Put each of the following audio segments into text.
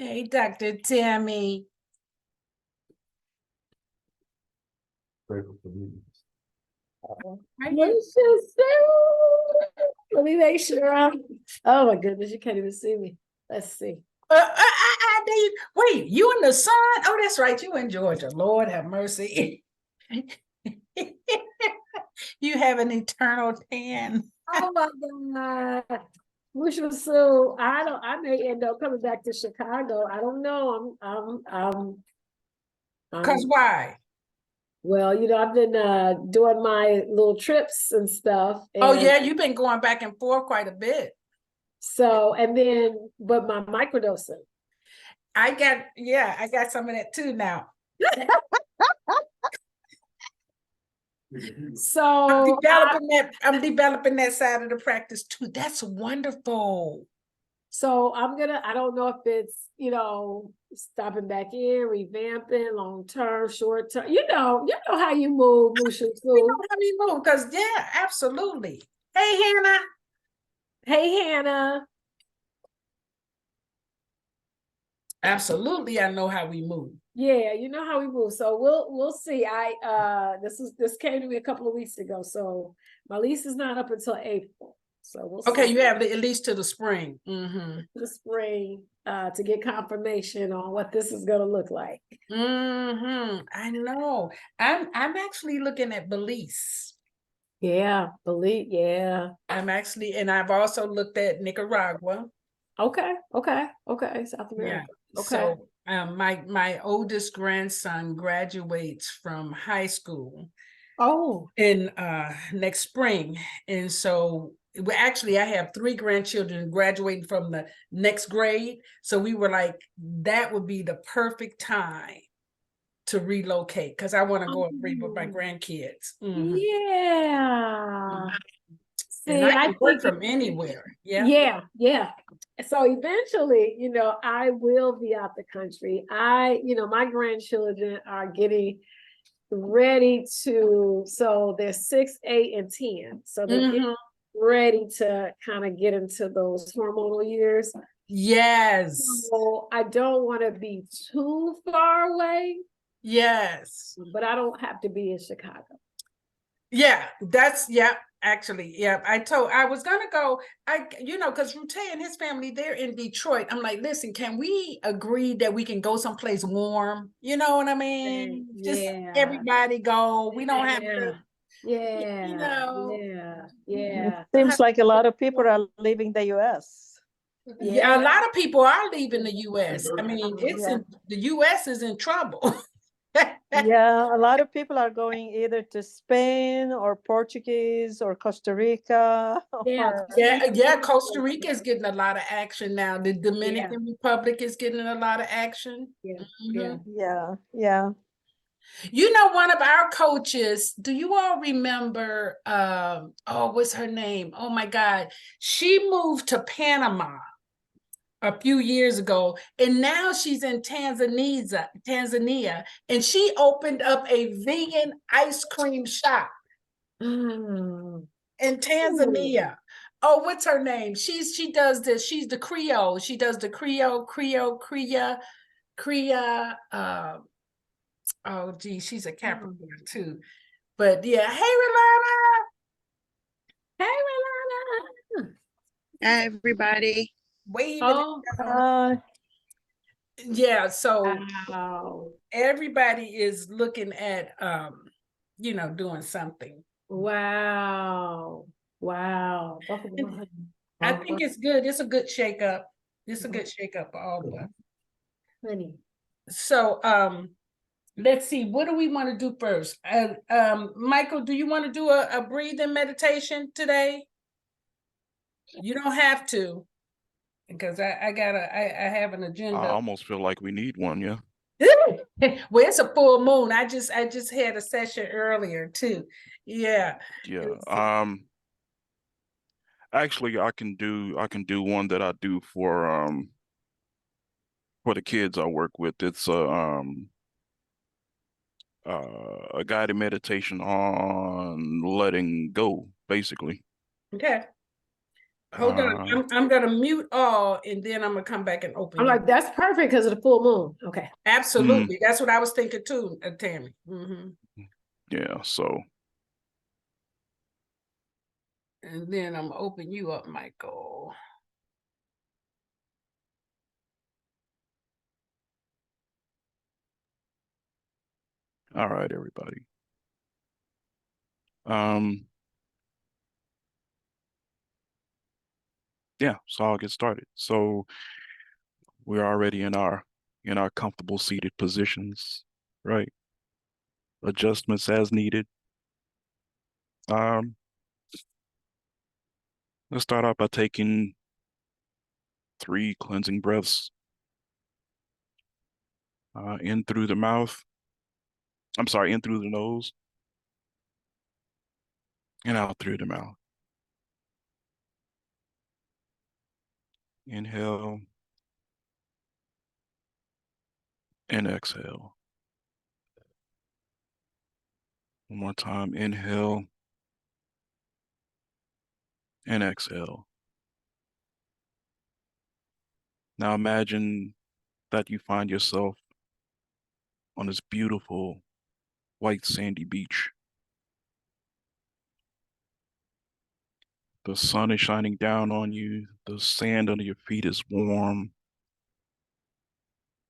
Hey, Dr. Tammy. Grateful for you. Let me make sure. Oh my goodness, you can't even see me. Let's see. Wait, you in the sun? Oh, that's right. You in Georgia. Lord have mercy. You have an eternal tan. Oh my God. Wish was so I may end up coming back to Chicago. I don't know. Because why? Well, I've been doing my little trips and stuff. Oh, yeah, you've been going back and forth quite a bit. So, but my microdosing. I got some of that too now. So I'm developing that side of the practice too. That's wonderful. So I don't know if it's, stopping back in, revamping, long term, short term. You know how you move, Musha. You know how you move, because absolutely. Hey, Hannah. Hey, Hannah. Absolutely, I know how we move. Yeah, you know how we move. So we'll see. This came to me a couple of weeks ago. So my lease is not up until April. So we'll see. Okay, you have at least to the spring. The spring to get confirmation on what this is going to look like. I know. I'm actually looking at Belize. Yeah, Belize. Yeah. And I've also looked at Nicaragua. Okay. South America. Yeah. Okay. So my oldest grandson graduates from high school. Oh. In next spring, and so I have 3 grandchildren graduating from the next grade. So we were like, that would be the perfect time to relocate, because I want to go and read with my grandkids. Yeah. And I can work from anywhere. Yeah. So eventually, I will be out the country. My grandchildren are getting ready to, so they're 6, 8, and 10. So they're getting ready to kind of get into those hormonal years. Yes. So I don't want to be too far away. Yes. But I don't have to be in Chicago. Yeah, actually, yeah. I was gonna go, because Rute and his family, they're in Detroit. I'm like, listen, can we agree that we can go someplace warm? You know what I mean? Yeah. Just everybody go. We don't have to. Yeah. It seems like a lot of people are leaving the US. Yeah, a lot of people are leaving the US. I mean, the US is in trouble. Yeah, a lot of people are going either to Spain or Portuguese or Costa Rica. Costa Rica is getting a lot of action now. The Dominican Republic is getting a lot of action. Yeah. One of our coaches, do you all remember, what's her name? Oh my God. She moved to Panama a few years ago, and now she's in Tanzania, and she opened up a vegan ice cream shop in Tanzania. Oh, what's her name? She does this. She's the Creole. She does the Creole. Oh, gee, she's a Capricorn too. But yeah, hey, Rolana. Hey, Rolana. Hi, everybody. Yeah, so everybody is looking at doing something. Wow. I think it's good. It's a good shakeup. It's a good shakeup for all of us. Honey. So let's see, what do we want to do first? Michael, do you want to do a breathing meditation today? You don't have to, because I have an agenda. I almost feel like we need one, yeah. Well, it's a full moon. I just had a session earlier too. Yeah. Actually, I can do one that I do for the kids I work with. It's a guided meditation on letting go, basically. Okay. Hold on, Uh, I'm gonna mute all and then I'm gonna come back and open I'm you. like, that's perfect because of the full moon. Okay. Absolutely, that's what I was thinking too, Tammy. yeah, so And then I'm gonna open you up, Michael. all right, everybody. Um, yeah, so I'll get started. So we're already in our comfortable seated positions, right? Adjustments as needed. Um, let's start out by taking 3 cleansing breaths in through the mouth. I'm sorry, in through the nose and out through the mouth. Inhale and exhale. One more time. Inhale and exhale. Now imagine that you find yourself on this beautiful white sandy beach. The sun is shining down on you. The sand under your feet is warm.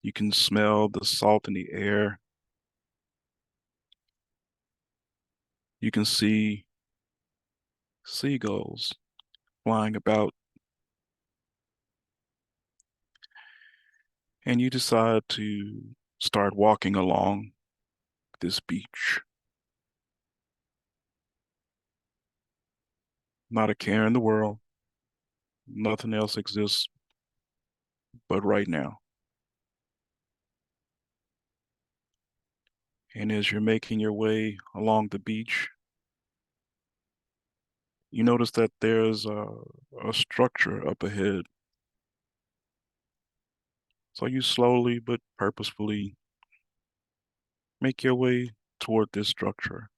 You can smell the salt in the air. You can see seagulls flying about. And you decide to start walking along this beach. Not a care in the world. Nothing else exists but right now. And as you're making your way along the beach, you notice that there's a structure up ahead. So you slowly but purposefully make your way toward this structure.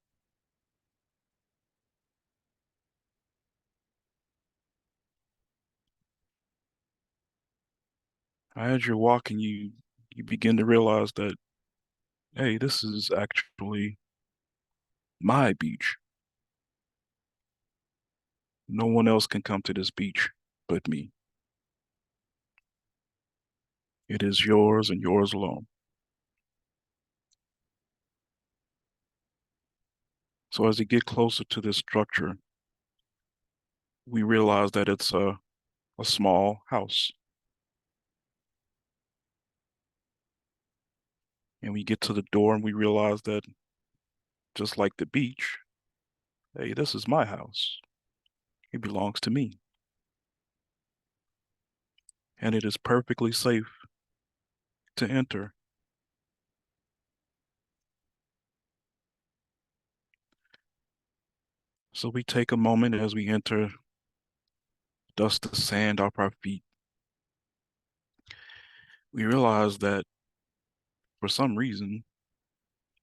As you're walking, you begin to realize that, hey, this is actually my beach. No one else can come to this beach but me. It is yours and yours alone. So as you get closer to this structure, we realize that it's a small house. And we get to the door and we realize that just like the beach, hey, this is my house. It belongs to me. And it is perfectly safe to enter. So we take a moment as we enter, dust the sand off our feet. We realize that for some reason,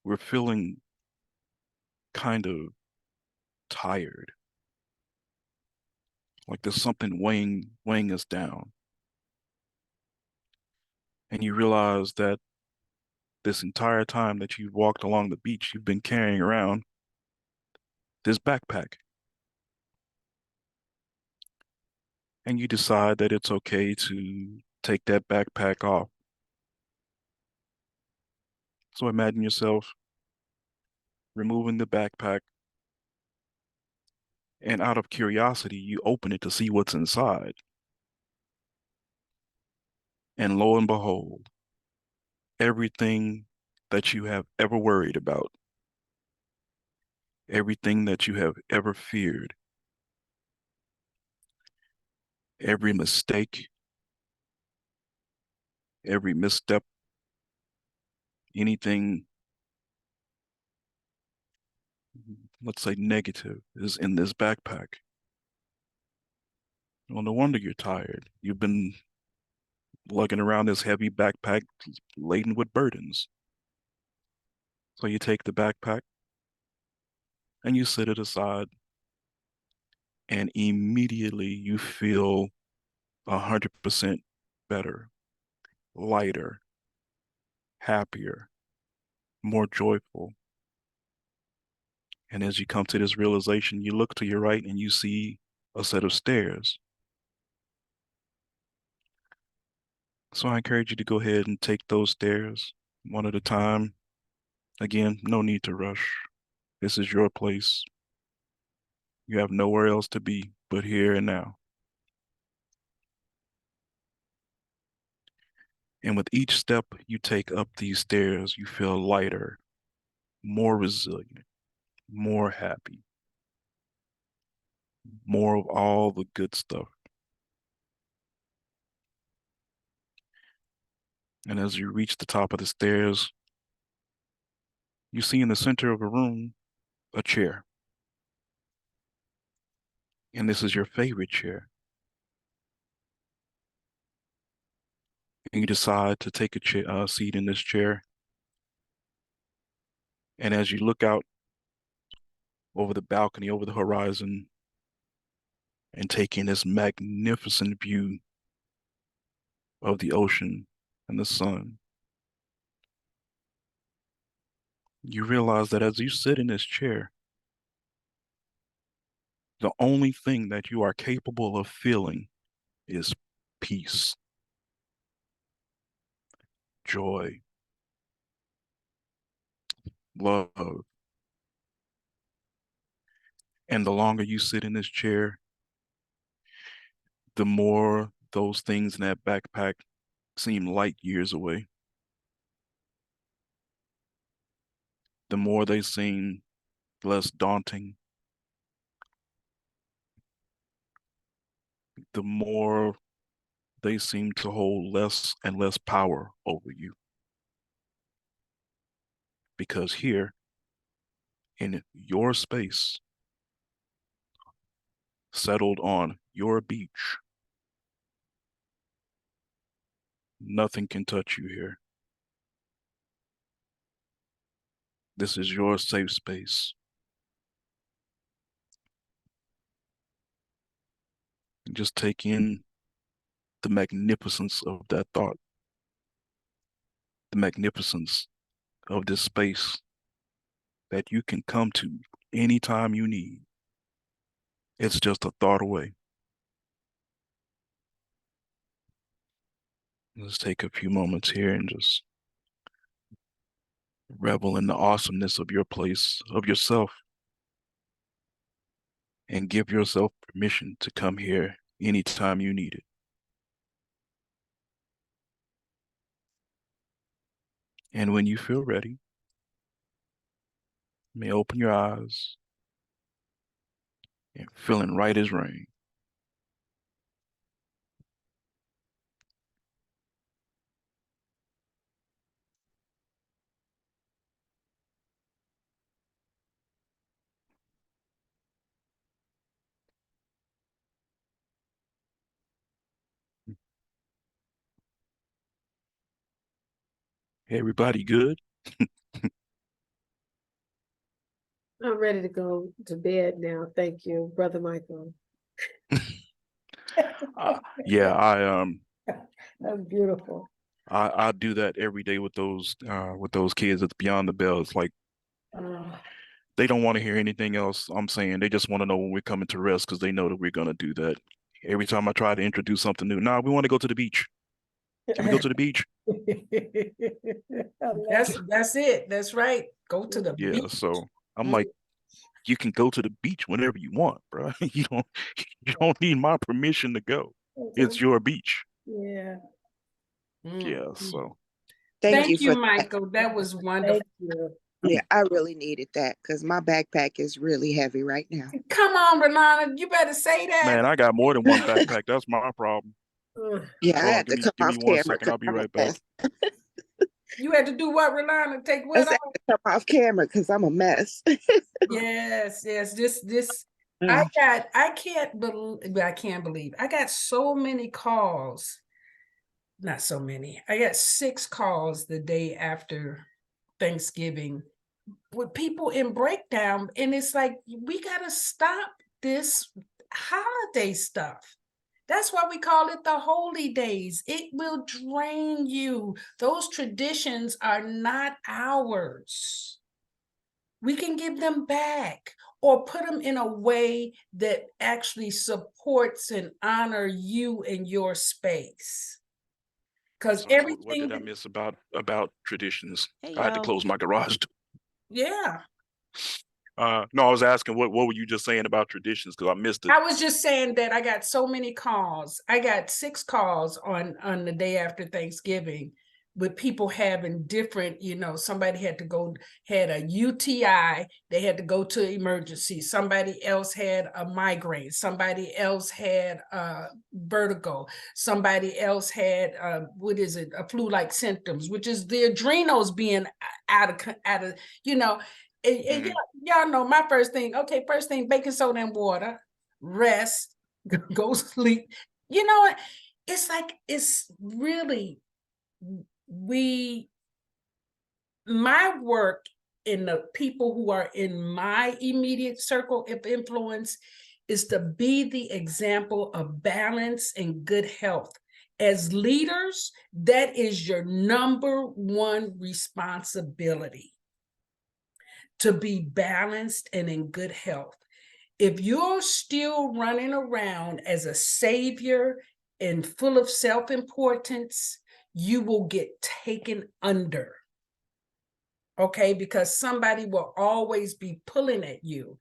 we're feeling kind of tired. Like there's something weighing us down. And you realize that this entire time that you've walked along the beach, you've been carrying around this backpack. And you decide that it's okay to take that backpack off. So imagine yourself removing the backpack, and out of curiosity, you open it to see what's inside. And lo and behold, everything that you have ever worried about, everything that you have ever feared, every mistake, every misstep, anything, let's say negative, is in this backpack. Well, no wonder you're tired. You've been lugging around this heavy backpack laden with burdens. So you take the backpack and you set it aside and immediately you feel 100% better, lighter, happier, more joyful. And as you come to this realization, you look to your right and you see a set of stairs. So I encourage you to go ahead and take those stairs one at a time. Again, no need to rush. This is your place. You have nowhere else to be but here and now. And with each step you take up these stairs, you feel lighter, more resilient, more happy, more of all the good stuff. And as you reach the top of the stairs, you see in the center of the room a chair. And this is your favorite chair. And you decide to take a seat in this chair. And as you look out over the balcony, over the horizon, and take in this magnificent view of the ocean and the sun, you realize that as you sit in this chair, the only thing that you are capable of feeling is peace, joy, love. And the longer you sit in this chair, the more those things in that backpack seem light years away. The more they seem less daunting. The more they seem to hold less and less power over you. Because here, in your space, settled on your beach, nothing can touch you here. This is your safe space. Just take in the magnificence of that thought, the magnificence of this space that you can come to anytime you need. It's just a thought away. Let's take a few moments here and just revel in the awesomeness of your place, of yourself, and give yourself permission to come here anytime you need it. And when you feel ready, you may open your eyes and feeling right as rain. Hey, everybody good? I'm ready to go to bed now. Thank you, Brother Michael. Yeah, That's beautiful. I do that every day with those kids at Beyond the Bell. It's like they don't want to hear anything else I'm saying. They just want to know when we're coming to rest because they know that we're gonna do that. Every time I try to introduce something new, nah, we want to go to the beach. Can we go to the beach? That's it. That's right. Go to the Yeah, beach. so I'm like, you can go to the beach whenever you want, bro. You don't need my permission to go. It's your beach. Yeah. Yeah, Mm. so Thank you Thank you, for that. Michael. That was wonderful. Thank you. Yeah, I really needed that because my backpack is really heavy right now. Come on, Rolanda. You better say that. man, I got more than one backpack. That's my problem. Yeah, I Hold on, had to come give me off 1 camera second. because I'll be I'm a right back. mess. You had to do what, Rolanda? Take I what said off? to come off camera because I'm a mess. Yes, yes. This I can't believe I got so many calls. Not so many. I got 6 calls the day after Thanksgiving with people in breakdown. And it's like, we got to stop this holiday stuff. That's why we call it the holy days. It will drain you. Those traditions are not ours. We can give them back or put them in a way that actually supports and honor you and your space. Because Sorry, what everything did I miss about traditions? Hey, I had to y'all. close my garage. yeah. No, I was asking what were you just saying about traditions? Because I missed it. I was just saying that I got so many calls. I got 6 calls on the day after Thanksgiving with people having different, somebody had a UTI, they had to go to emergency. Somebody else had a migraine. Somebody else had vertigo. Somebody else had, a flu-like symptoms, which is the adrenals being out of, and Mhm. y'all know my first thing, baking soda and water, rest, go sleep. You know what? It's like, it's really, my work in the people who are in my immediate circle of influence is to be the example of balance and good health. As leaders, that is your number one responsibility, to be balanced and in good health. If you're still running around as a savior and full of self-importance, you will get taken under. Okay, because somebody will always be pulling at you.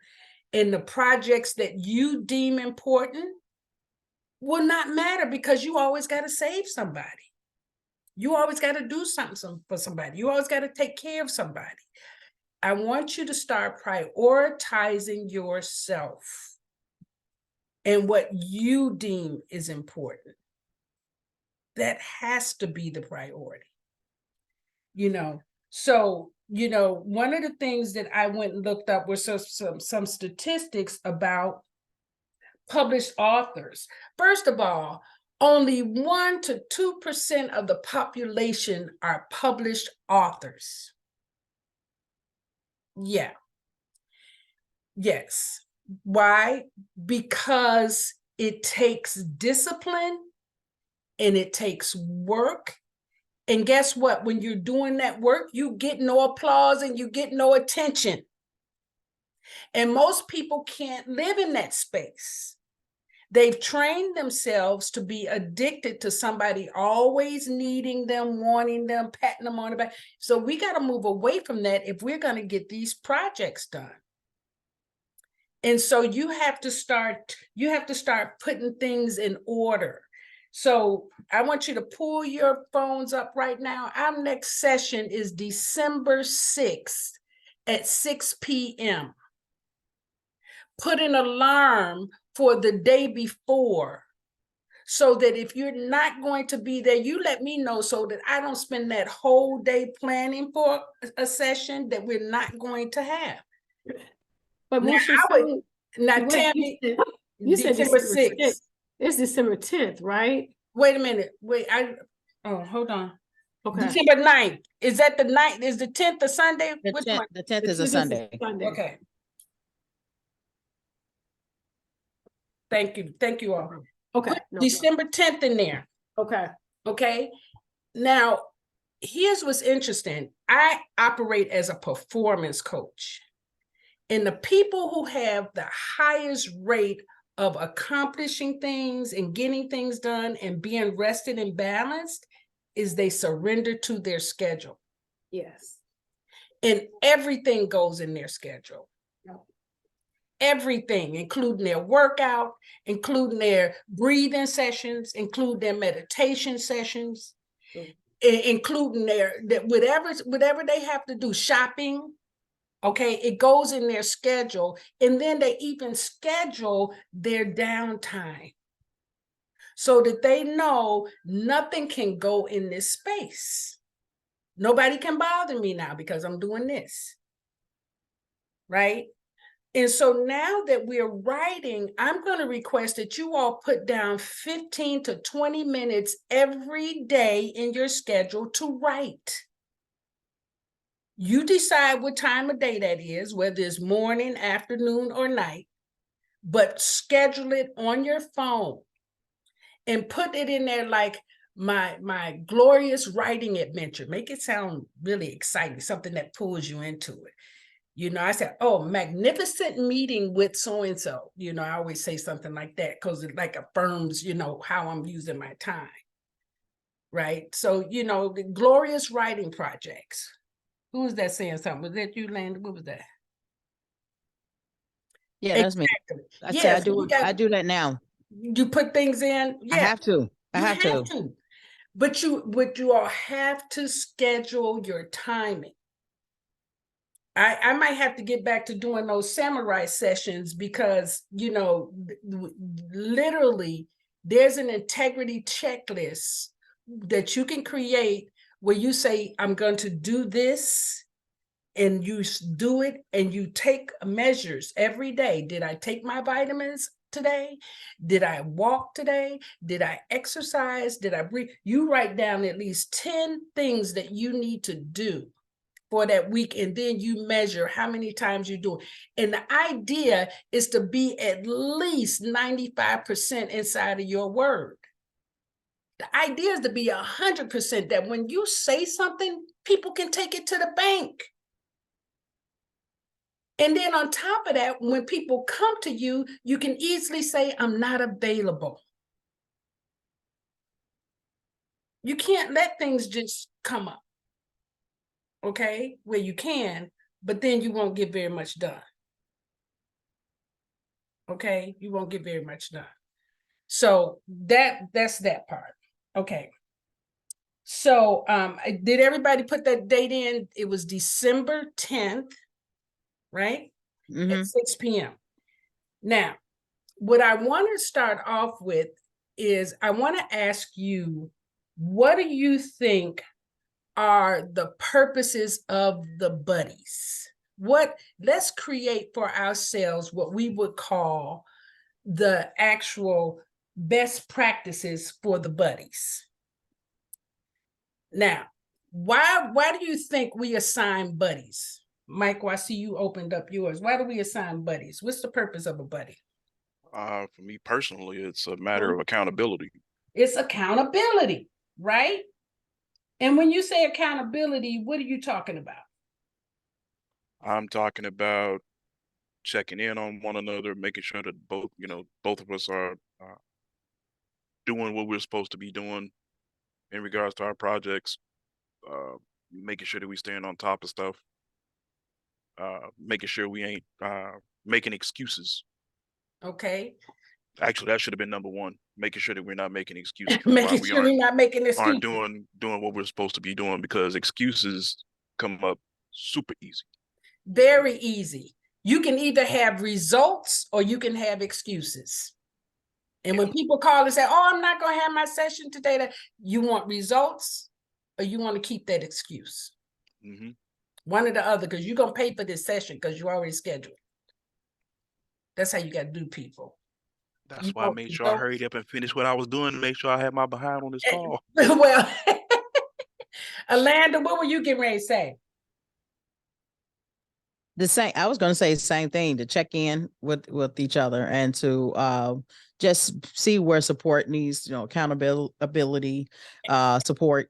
And the projects that you deem important will not matter because you always got to save somebody. You always got to do something for somebody. You always got to take care of somebody. I want you to start prioritizing yourself and what you deem is important. That has to be the priority. So, one of the things that I went and looked up were some statistics about published authors. First of all, only 1 to 2% of the population are published authors. Yeah. Yes. Why? Because it takes discipline and it takes work. And guess what? When you're doing that work, you get no applause and you get no attention. And most people can't live in that space. They've trained themselves to be addicted to somebody always needing them, wanting them, patting them on the back. So we got to move away from that if we're going to get these projects done. And so you have to start putting things in order. So I want you to pull your phones up right now. Our next session is December 6th at 6 p.m. Put an alarm for the day before so that if you're not going to be there, you let me know so that I don't spend that whole day planning for a session that we're not going to have. But Now, Tammy, you said December December 6th. It's December 10th, right? Wait a minute. Hold on. Okay. December 9th. Is that the 9th? Is the 10th a Sunday? Which one? The 10th is a Sunday. Okay. Thank you. Thank you all. Okay. Put December 10th in there. Okay. Okay. Now, here's what's interesting. I operate as a performance coach. And the people who have the highest rate of accomplishing things and getting things done and being rested and balanced is they surrender to their schedule. Yes. And everything goes in their schedule. Yep. Everything, including their workout, including their breathing sessions, including their meditation sessions, including their whatever they have to do, shopping. Okay, it goes in their schedule, and then they even schedule their downtime so that they know nothing can go in this space. Nobody can bother me now because I'm doing this, right? And so now that we're writing, I'm going to request that you all put down 15 to 20 minutes every day in your schedule to write. You decide what time of day that is, whether it's morning, afternoon, or night. but schedule it on your phone and put it in there like my glorious writing adventure. Make it sound really exciting, something that pulls you into it. You know, I said, oh, magnificent meeting with so-and-so. You know, I always say something like that because it like affirms, you know, how I'm using my time. Right. So, you know, the glorious writing projects. Who was that saying something? Was that you, Landon? What was that? Yeah, that's me. Exactly. I say Yes, you I do that now. you put things in. I Yeah, have to. I you have to. But you all have to schedule your timing. I might have to get back to doing those samurai sessions because, you know, literally there's an integrity checklist that you can create where you say, I'm going to do this, and you do it, and you take measures every day. Did I take my vitamins today? Did I walk today? Did I exercise? Did I breathe? You write down at least 10 things that you need to do for that week, and then you measure how many times you do it. And the idea is to be at least 95% inside of your word. The idea is to be 100%, that when you say something, people can take it to the bank. And then on top of that, when people come to you, you can easily say, I'm not available. You can't let things just come up. Okay, well, you can, but then you won't get very much done. Okay, you won't get very much done. So that's that part. Okay. So did everybody put that date in? It was December 10th, right? At 6 p.m. Now, what I want to start off with is I want to ask you, what do you think are the purposes of the buddies? Let's create for ourselves what we would call the actual best practices for the buddies. Now, why do you think we assign buddies? Mike, I see you opened up yours. Why do we assign buddies? What's the purpose of a buddy? For me personally, it's a matter of accountability. It's accountability, right? And when you say accountability, what are you talking about? I'm talking about checking in on one another, making sure that both of us are doing what we're supposed to be doing in regards to our projects, making sure that we stand on top of stuff, making sure we ain't making excuses. Okay. Actually, that should have been number one, making sure that we're not making excuses. Making sure we're not making excuses. Aren't doing what we're supposed to be doing, because excuses come up super easy. Very easy. You can either have results or you can have excuses. And when people call and say, oh, I'm not going to have my session today, you want results or you want to keep that excuse? Mm-hmm. One or the other, because you're going to pay for this session because you already scheduled. That's how you got to do people. That's why I made sure I hurried up and finished what I was doing to make sure I had my behind on this call. Well, Alanda, what were you getting ready to say? The same. I was going to say the same thing, to check in with each other and to just see where support needs, accountability, support.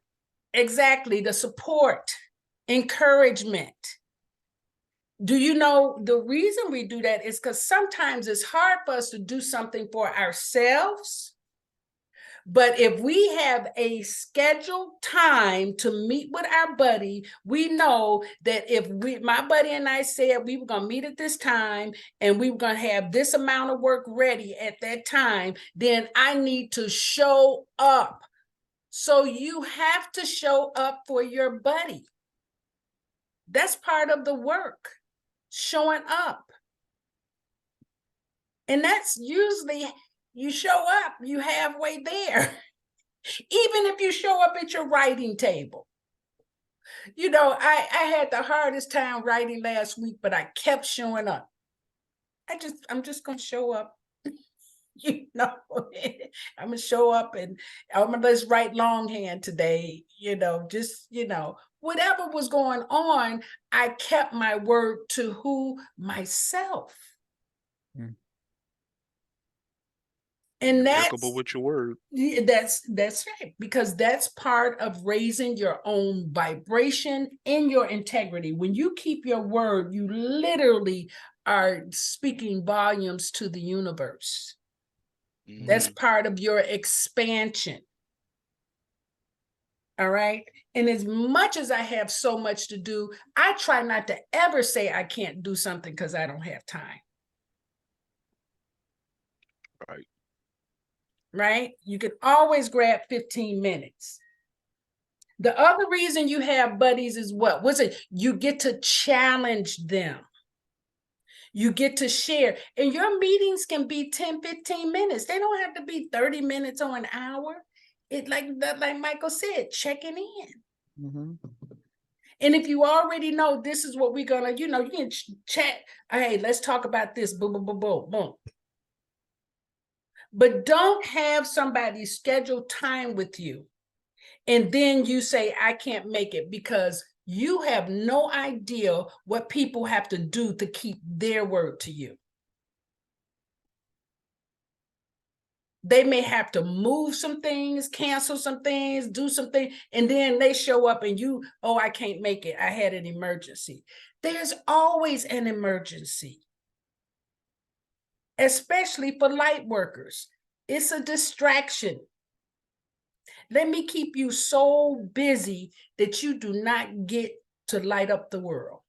Exactly, the support, encouragement. Do you know the reason we do that is because sometimes it's hard for us to do something for ourselves. But if we have a scheduled time to meet with our buddy, we know that if my buddy and I said we were going to meet at this time and we were going to have this amount of work ready at that time, then I need to show up. So you have to show up for your buddy. That's part of the work, showing up. And that's usually, you show up, you halfway there. Even if you show up at your writing table. You know, I had the hardest time writing last week, but I kept showing up. I'm just going to show up. I'm going to show up and I'm going to let's write longhand today. Whatever was going on, I kept my word to myself. And Impeccable with your word. that's right, because that's part of raising your own vibration and your integrity. When you keep your word, you literally are speaking volumes to the universe. That's part of your expansion. All right. And as much as I have so much to do, I try not to ever say I can't do something because I don't have time. Right. Right? You can always grab 15 minutes. The other reason you have buddies is what? What's it? You get to challenge them. You get to share. And your meetings can be 10, 15 minutes. They don't have to be 30 minutes or an hour. It like Michael said, checking in. Mm-hmm. And if you already know this is what we're gonna, you can chat. Hey, let's talk about this. Boom, boom, boom, boom, boom. But don't have somebody schedule time with you and then you say, I can't make it, because you have no idea what people have to do to keep their word to you. They may have to move some things, cancel some things, do something, and then they show up and you, oh, I can't make it. I had an emergency. There's always an emergency, especially for light workers. It's a distraction. Let me keep you so busy that you do not get to light up the world.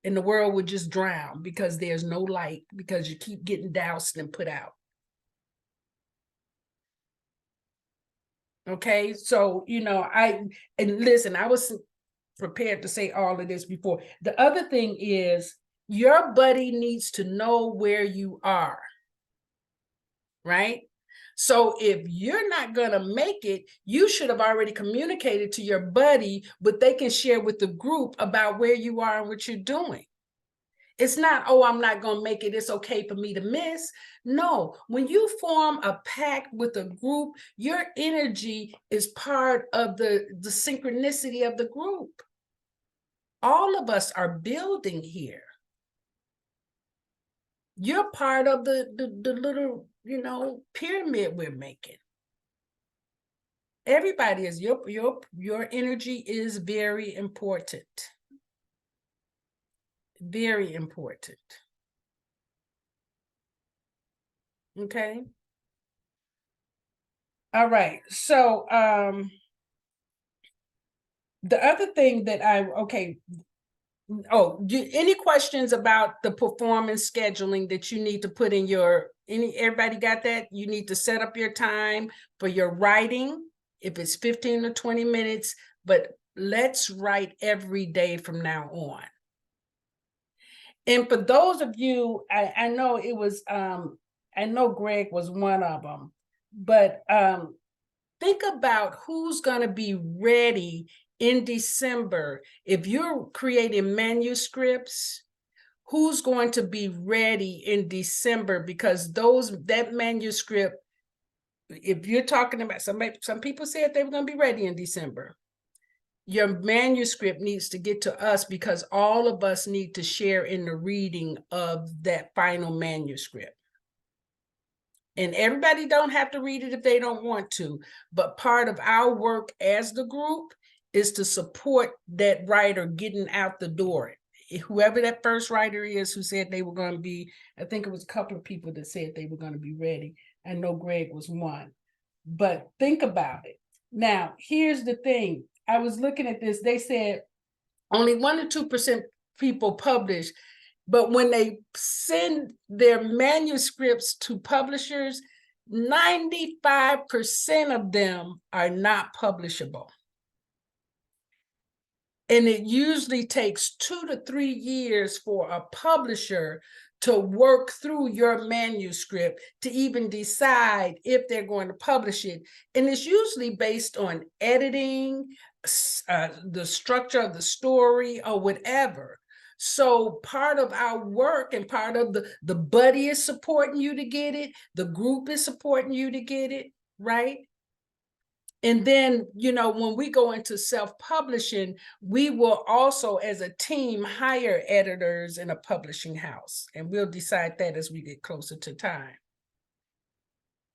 And the world would just drown because there's no light, because you keep getting doused and put out. Okay, so, and listen, I was prepared to say all of this before. The other thing is your buddy needs to know where you are, right? So if you're not going to make it, you should have already communicated to your buddy what they can share with the group about where you are and what you're doing. It's not, oh, I'm not going to make it, it's okay for me to miss. No, when you form a pact with a group, your energy is part of the synchronicity of the group. All of us are building here. You're part of the little, pyramid we're making. Everybody is, your energy is very important. Very important. Okay. All right. So the other thing that any questions about the performance scheduling that you need to put in everybody got that? You need to set up your time for your writing, if it's 15 or 20 minutes, but let's write every day from now on. And for those of you, I know it was, I know Greg was one of them, but think about who's going to be ready in December. If you're creating manuscripts, who's going to be ready in December? Because that manuscript, if you're talking about some people said they were going to be ready in December. Your manuscript needs to get to us, because all of us need to share in the reading of that final manuscript. And everybody don't have to read it if they don't want to, but part of our work as the group is to support that writer getting out the door. Whoever that first writer is who said they were going to be, I think it was a couple of people that said they were going to be ready. I know Greg was one, but think about it. Now, here's the thing. I was looking at this. They said only 1 to 2% people publish, but when they send their manuscripts to publishers, 95% of them are not publishable. And it usually takes 2 to 3 years for a publisher to work through your manuscript to even decide if they're going to publish it. And it's usually based on editing, the structure of the story, or whatever. So part of our work and part of the buddy is supporting you to get it. The group is supporting you to get it, right? And then, you know, when we go into self-publishing, we will also, as a team, hire editors in a publishing house. And we'll decide that as we get closer to time.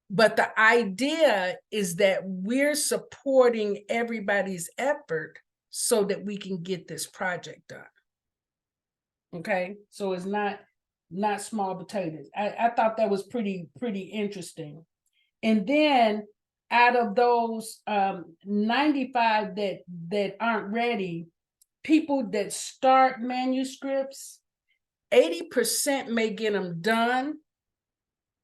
But the idea is that we're supporting everybody's effort so that we can get this project done. Okay, so it's not small potatoes. I thought that was pretty interesting. And then out of those 95 that aren't ready, people that start manuscripts, 80% may get them done,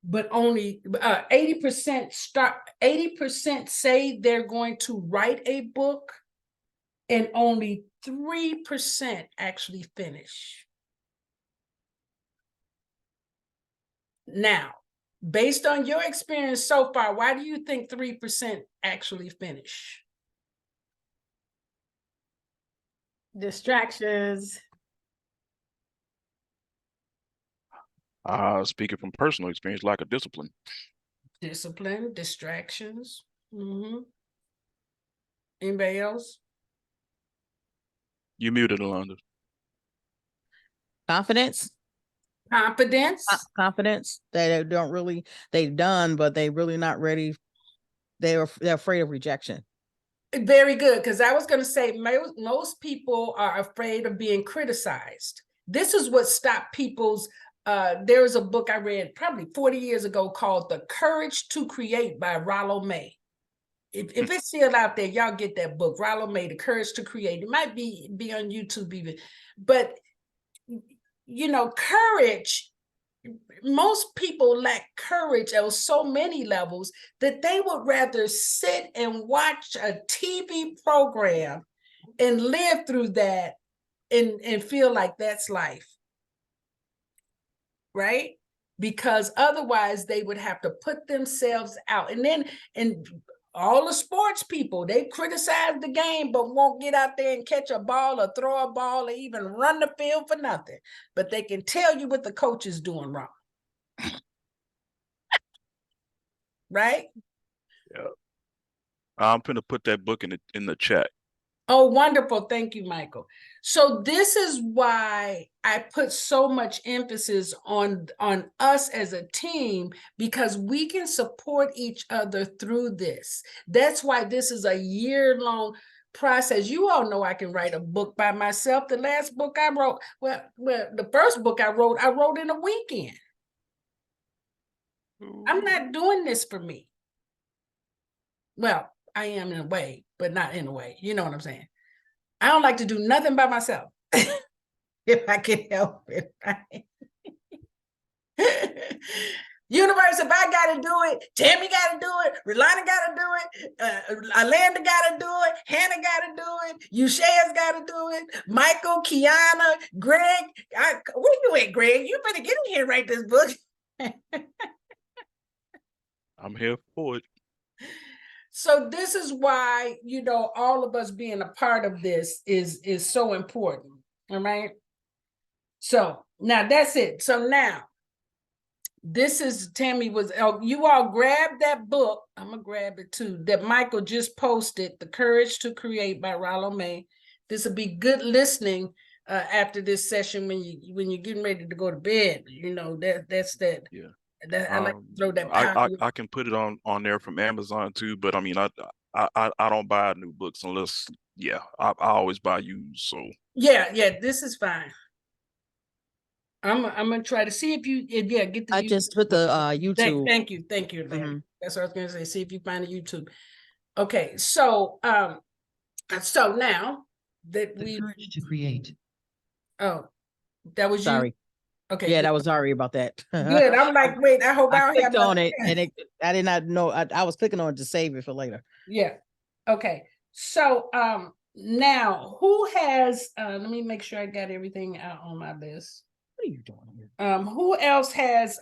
but only 80% start, 80% say they're going to write a book, and only 3% actually finish. Now, based on your experience so far, why do you think 3% actually finish? Distractions. Speaking from personal experience, lack of discipline. Discipline, distractions. Anybody else? You muted, Alonda. Confidence. Confidence. Confidence. They don't really, they've done, but they really not ready. They're afraid of rejection. Very good, because I was going to say most people are afraid of being criticized. This is what stopped people's, there was a book I read probably 40 years ago called The Courage to Create by Rollo May. If it's still out there, y'all get that book, Rollo May, The Courage to Create. It might be on YouTube even. But, you know, courage, most people lack courage on so many levels that they would rather sit and watch a TV program and live through that and feel like that's life, right? Because otherwise they would have to put themselves out. And then, and all the sports people, they criticize the game, but won't get out there and catch a ball or throw a ball or even run the field for nothing. But they can tell you what the coach is doing wrong. Right? Yeah. I'm gonna put that book in the chat. Oh, wonderful. Thank you, Michael. So this is why I put so much emphasis on us as a team, because we can support each other through this. That's why this is a year-long process. You all know I can write a book by myself. The last book I wrote, well, the first book I wrote in a weekend. I'm not doing this for me. Well, I am in a way, but not in a way. You know what I'm saying? I don't like to do nothing by myself if I can help it. Right? Universe, if I got to do it, Tammy got to do it, Rolanda got to do it, Alanda got to do it, Hannah got to do it, Ushaya's got to do it, Michael, Kiana, Greg. Where you at, Greg? You better get in here and write this book. I'm here for it. So this is why, you know, all of us being a part of this is so important. All right. So now that's it. So now this is Tammy was, you all grab that book. I'm gonna grab it too, that Michael just posted, The Courage to Create by Rollo May. This will be good listening after this session when you're getting ready to go to bed. You know, that's that. Yeah. I like to throw that. I can put it on there from Amazon too, but I mean I don't buy new books unless I always buy used. So yeah, this is fine. I'm gonna try to see if you get the I just put the YouTube. Thank you. That's what I was gonna say. See if you find a YouTube. Okay, so so now that The courage to create. Oh, that was Sorry. you. Okay. Yeah, good. that was sorry about that. Good. I'm like, wait, I hope I I don't have clicked on it nothing. and I did not know. I was clicking on it to save it for later. Yeah. Okay. So now who has let me make sure I got everything out on my list. What are you doing here? Who else has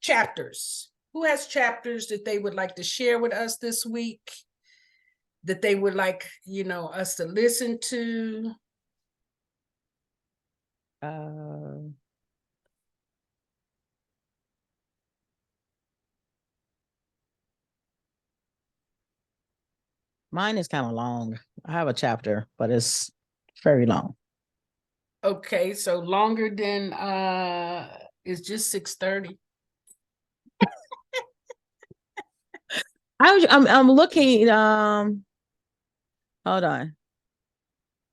chapters? Who has chapters that they would like to share with us this week? That they would like, you know, us to listen to? Mine is kind of long. I have a chapter, but it's very long. Okay, so longer than it's just 6:30. I'm looking, hold on.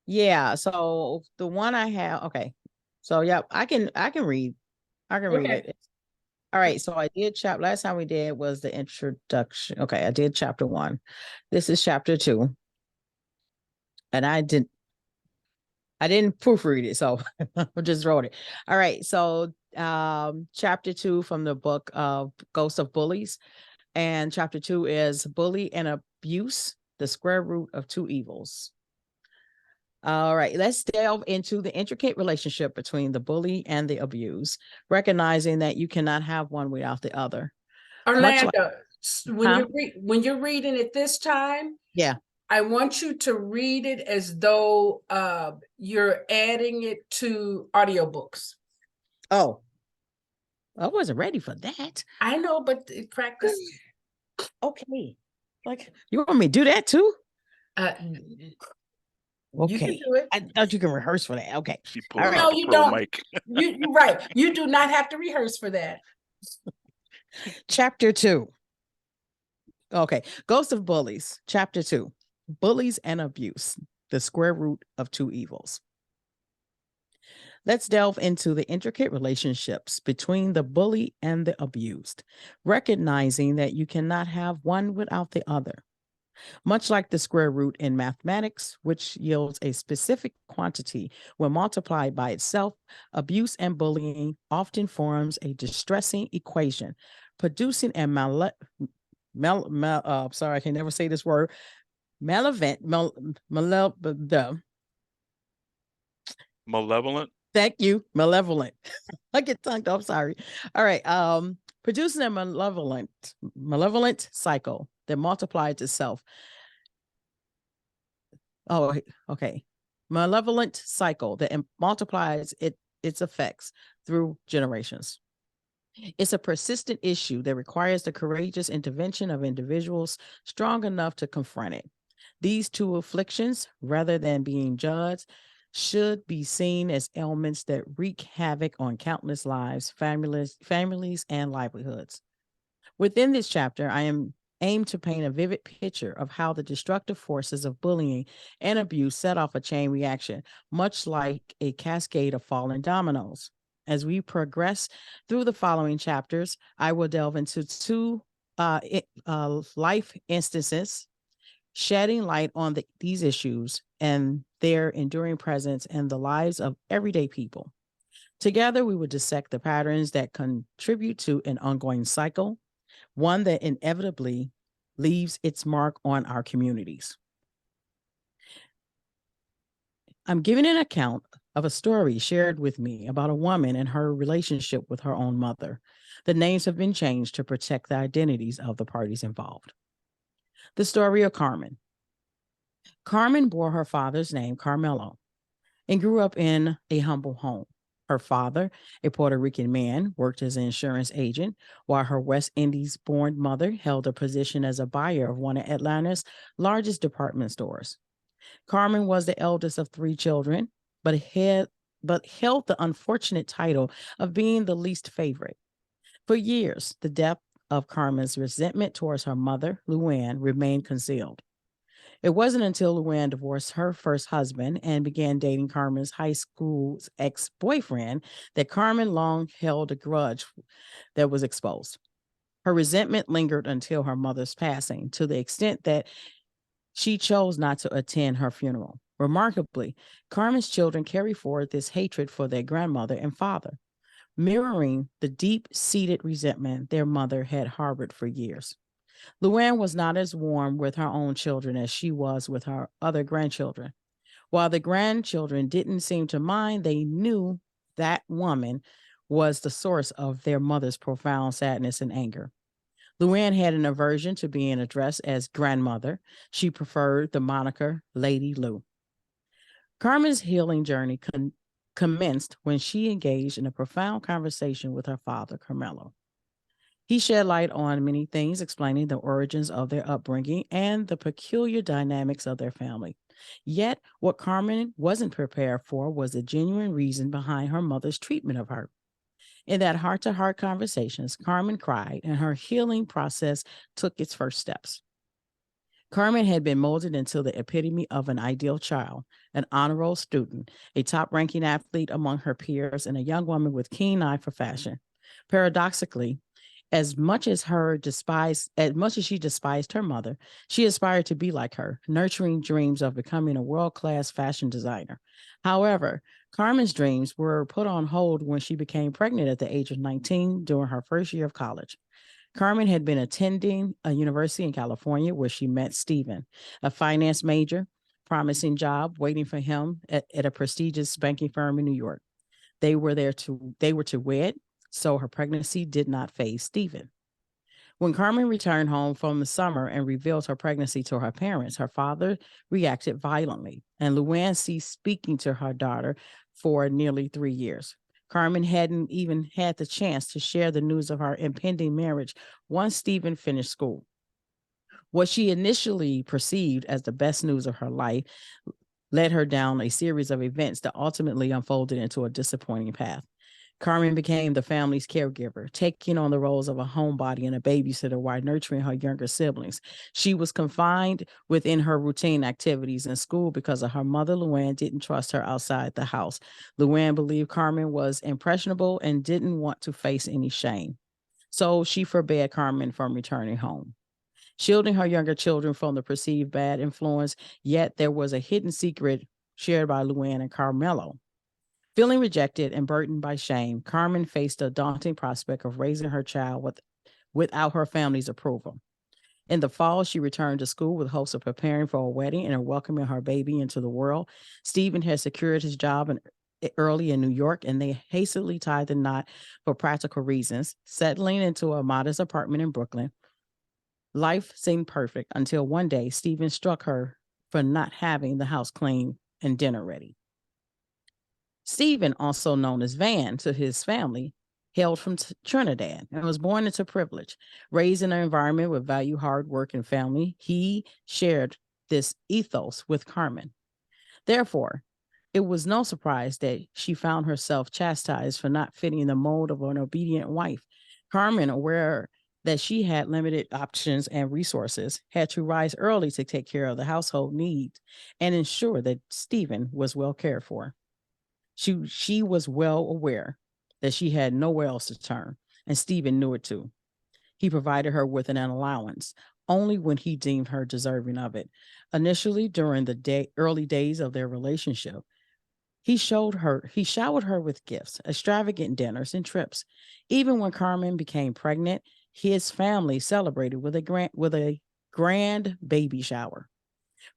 Yeah, so the one I have, okay. So yeah, I can read. I can read Okay. it. All right, so I did last time we did was the introduction. Okay, I did chapter 1. This is chapter 2. And I didn't proofread it, so I just wrote it. All right, so chapter 2 from the book of Ghosts of Bullies. And chapter 2 is Bully and Abuse, the Square Root of Two Evils. All right, let's delve into the intricate relationship between the bully and the abused, recognizing that you cannot have one without the other. Orlando, Huh? when you're reading it this time, Yeah. I want you to read it as though you're adding it to audiobooks. Oh, I wasn't ready for that. I know, but practice. Okay. Like, you want me to do that too? You can Okay. do it. I thought you can rehearse for that. Okay. She pulled All right. out No, the you pro don't. mic. You're right. You do not have to rehearse for that. Chapter 2. Okay. Ghost of Bullies. Chapter 2. Bullies and Abuse, the Square Root of Two Evils. Let's delve into the intricate relationships between the bully and the abused, recognizing that you cannot have one without the other. Much like the square root in mathematics, which yields a specific quantity when multiplied by itself, abuse and bullying often forms a distressing equation, producing a sorry, I can never say this word, malevolent. Thank you, malevolent. I get tongued up, sorry. All right, producing a malevolent cycle that multiplies itself. Oh, okay. Malevolent cycle that multiplies its effects through generations. It's a persistent issue that requires the courageous intervention of individuals strong enough to confront it. These two afflictions, rather than being judged, should be seen as ailments that wreak havoc on countless lives, families, and livelihoods. Within this chapter, I aim to paint a vivid picture of how the destructive forces of bullying and abuse set off a chain reaction, much like a cascade of falling dominoes. As we progress through the following chapters, I will delve into two life instances, shedding light on these issues and their enduring presence in the lives of everyday people. Together, we will dissect the patterns that contribute to an ongoing cycle, one that inevitably leaves its mark on our communities. I'm giving an account of a story shared with me about a woman and her relationship with her own mother. The names have been changed to protect the identities of the parties involved. The story of Carmen. Carmen bore her father's name, Carmelo, and grew up in a humble home. Her father, a Puerto Rican man, worked as an insurance agent, while her West Indies-born mother held a position as a buyer of one of Atlanta's largest department stores. Carmen was the eldest of 3 children, but held the unfortunate title of being the least favorite. For years, the depth of Carmen's resentment towards her mother, Luann, remained concealed. It wasn't until Luann divorced her first husband and began dating Carmen's high school's ex-boyfriend that Carmen long held a grudge that was exposed. Her resentment lingered until her mother's passing, to the extent that she chose not to attend her funeral. Remarkably, Carmen's children carry forward this hatred for their grandmother and father, mirroring the deep-seated resentment their mother had harbored for years. Luann was not as warm with her own children as she was with her other grandchildren. While the grandchildren didn't seem to mind, they knew that woman was the source of their mother's profound sadness and anger. Luann had an aversion to being addressed as grandmother. She preferred the moniker Lady Lou. Carmen's healing journey commenced when she engaged in a profound conversation with her father, Carmelo. He shed light on many things, explaining the origins of their upbringing and the peculiar dynamics of their family. Yet, what Carmen wasn't prepared for was the genuine reason behind her mother's treatment of her. In that heart-to-heart conversations, Carmen cried, and her healing process took its first steps. Carmen had been molded into the epitome of an ideal child, an honor roll student, a top-ranking athlete among her peers, and a young woman with keen eye for fashion. Paradoxically, as much as she despised her mother, she aspired to be like her, nurturing dreams of becoming a world-class fashion designer. However, Carmen's dreams were put on hold when she became pregnant at the age of 19 during her first year of college. Carmen had been attending a university in California where she met Stephen, a finance major, promising job waiting for him at a prestigious banking firm in New York. They were to wed, so her pregnancy did not faze Stephen. When Carmen returned home from the summer and revealed her pregnancy to her parents, her father reacted violently, and Luann ceased speaking to her daughter for nearly 3 years. Carmen hadn't even had the chance to share the news of her impending marriage once Stephen finished school. What she initially perceived as the best news of her life led her down a series of events that ultimately unfolded into a disappointing path. Carmen became the family's caregiver, taking on the roles of a homebody and a babysitter while nurturing her younger siblings. She was confined within her routine activities in school because of her mother, Luann, didn't trust her outside the house. Luann believed Carmen was impressionable and didn't want to face any shame. So she forbade Carmen from returning home, shielding her younger children from the perceived bad influence. Yet there was a hidden secret shared by Luann and Carmelo. Feeling rejected and burdened by shame, Carmen faced a daunting prospect of raising her child without her family's approval. In the fall, she returned to school with hopes of preparing for a wedding and welcoming her baby into the world. Stephen had secured his job early in New York, and they hastily tied the knot for practical reasons, settling into a modest apartment in Brooklyn. Life seemed perfect until one day Stephen struck her for not having the house clean and dinner ready. Stephen, also known as Van to his family, hailed from Trinidad and was born into privilege. Raised in an environment with value hard work and family, he shared this ethos with Carmen. Therefore, it was no surprise that she found herself chastised for not fitting the mold of an obedient wife. Carmen, aware that she had limited options and resources, had to rise early to take care of the household needs and ensure that Stephen was well cared for. She was well aware that she had nowhere else to turn, and Stephen knew it too. He provided her with an allowance only when he deemed her deserving of it. Initially, during the early days of their relationship, he showered her with gifts, extravagant dinners, and trips. Even when Carmen became pregnant, his family celebrated with a grand baby shower,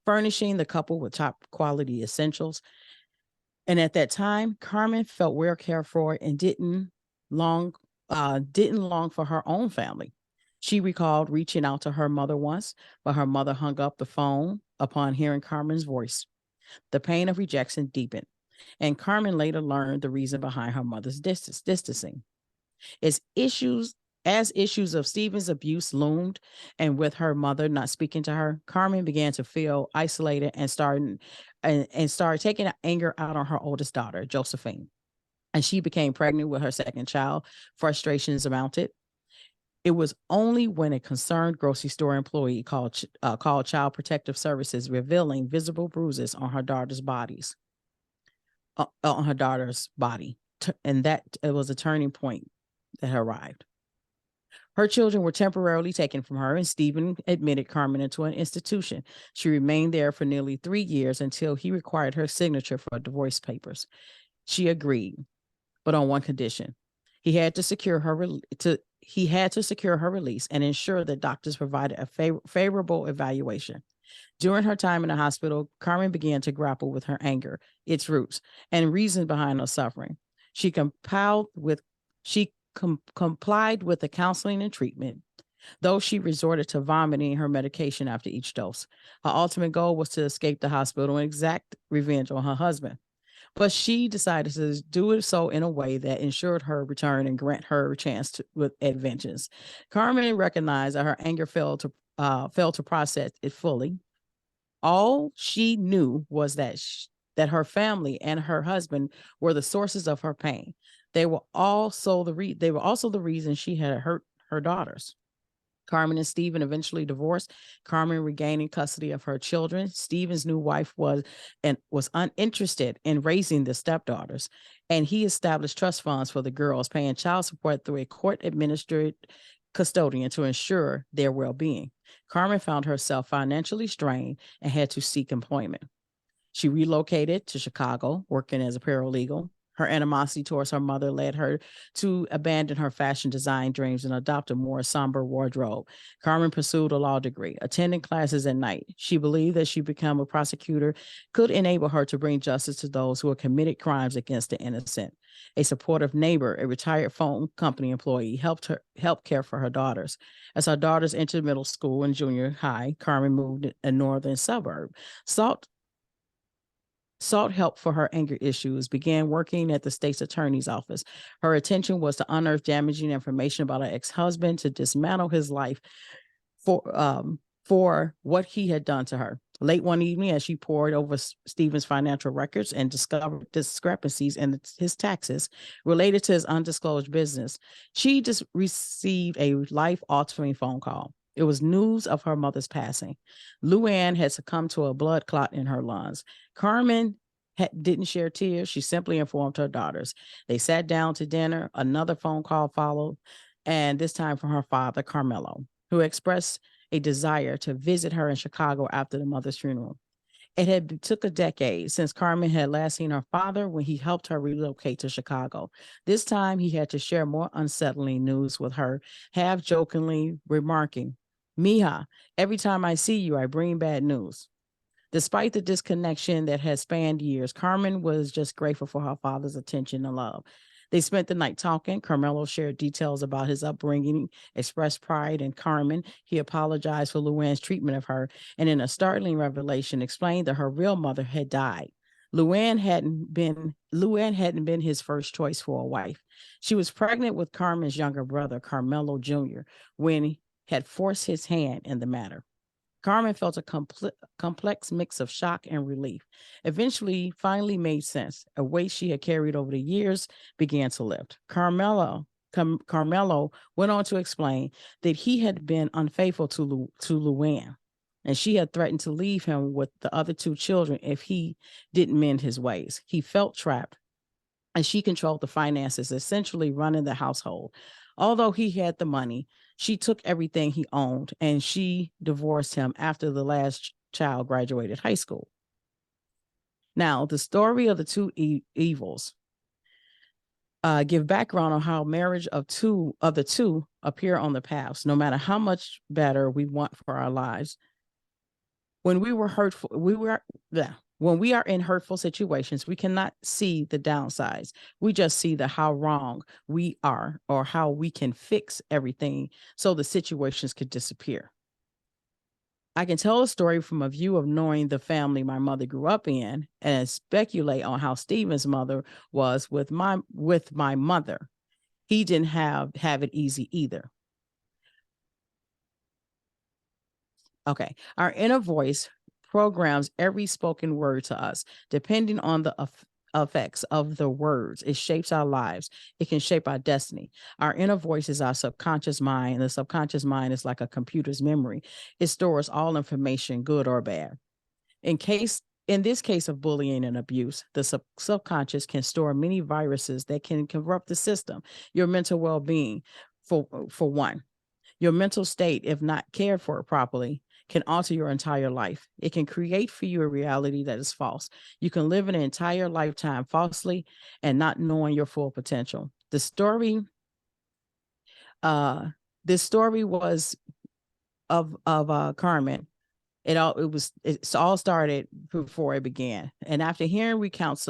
furnishing the couple with top quality essentials. And at that time, Carmen felt well cared for and didn't long for her own family. She recalled reaching out to her mother once, but her mother hung up the phone upon hearing Carmen's voice. The pain of rejection deepened, and Carmen later learned the reason behind her mother's distancing. As issues of Stephen's abuse loomed, and with her mother not speaking to her, Carmen began to feel isolated and started taking anger out on her oldest daughter, Josephine. And she became pregnant with her second child. Frustrations mounted. It was only when a concerned grocery store employee called Child Protective Services, revealing visible bruises on her daughter's body, and that it was a turning point that arrived. Her children were temporarily taken from her, and Stephen admitted Carmen into an institution. She remained there for nearly 3 years until he required her signature for divorce papers. She agreed, but on one condition. He had to secure her release and ensure that doctors provided a favorable evaluation. During her time in the hospital, Carmen began to grapple with her anger, its roots, and reasons behind her suffering. She complied with the counseling and treatment, though she resorted to vomiting her medication after each dose. Her ultimate goal was to escape the hospital and exact revenge on her husband. but she decided to do it so in a way that ensured her return and grant her a chance with adventures. Carmen recognized that her anger failed to process it fully. All she knew was that her family and her husband were the sources of her pain. They were also the reason she had hurt her daughters. Carmen and Stephen eventually divorced, Carmen regaining custody of her children. Stephen's new wife was uninterested in raising the stepdaughters, and he established trust funds for the girls, paying child support through a court-administered custodian to ensure their well-being. Carmen found herself financially strained and had to seek employment. She relocated to Chicago, working as a paralegal. Her animosity towards her mother led her to abandon her fashion design dreams and adopt a more somber wardrobe. Carmen pursued a law degree, attending classes at night. She believed that she become a prosecutor could enable her to bring justice to those who had committed crimes against the innocent. A supportive neighbor, a retired phone company employee, helped care for her daughters. As her daughters entered middle school and junior high, Carmen moved to a northern suburb. Sought help for her anger issues, began working at the state's attorney's office. Her intention was to unearth damaging information about her ex-husband, to dismantle his life for what he had done to her. Late one evening, as she pored over Stephen's financial records and discovered discrepancies in his taxes related to his undisclosed business, she just received a life-altering phone call. It was news of her mother's passing. Luann had succumbed to a blood clot in her lungs. Carmen didn't share tears. She simply informed her daughters. They sat down to dinner. Another phone call followed, and this time from her father, Carmelo, who expressed a desire to visit her in Chicago after the mother's funeral. It had took a decade since Carmen had last seen her father when he helped her relocate to Chicago. This time he had to share more unsettling news with her, half jokingly remarking, "Mija, every time I see you, I bring bad news." Despite the disconnection that had spanned years, Carmen was just grateful for her father's attention and love. They spent the night talking. Carmelo shared details about his upbringing, expressed pride in Carmen. He apologized for Luann's treatment of her, and in a startling revelation, explained that her real mother had died. Luann hadn't been his first choice for a wife. She was pregnant with Carmen's younger brother, Carmelo Jr., when he had forced his hand in the matter. Carmen felt a complex mix of shock and relief. Eventually, finally made sense. A weight she had carried over the years began to lift. Carmelo went on to explain that he had been unfaithful to Luann, and she had threatened to leave him with the other two children if he didn't mend his ways. He felt trapped, and she controlled the finances, essentially running the household. Although he had the money, she took everything he owned, and she divorced him after the last child graduated high school. Now, the story of the two evils give background on how marriage of the two appear on the paths, no matter how much better we want for our lives. When we are in hurtful situations, we cannot see the downsides. We just see how wrong we are or how we can fix everything so the situations could disappear. I can tell a story from a view of knowing the family my mother grew up in and speculate on how Stephen's mother was with my mother. He didn't have it easy either. Okay, our inner voice programs every spoken word to us. Depending on the effects of the words, it shapes our lives. It can shape our destiny. Our inner voice is our subconscious mind, and the subconscious mind is like a computer's memory. It stores all information, good or bad. In this case of bullying and abuse, the subconscious can store many viruses that can corrupt the system, your mental well-being, for one. Your mental state, if not cared for properly, can alter your entire life. It can create for you a reality that is false. You can live an entire lifetime falsely and not knowing your full potential. This story was of Carmen. It all started before it began. And after hearing recounts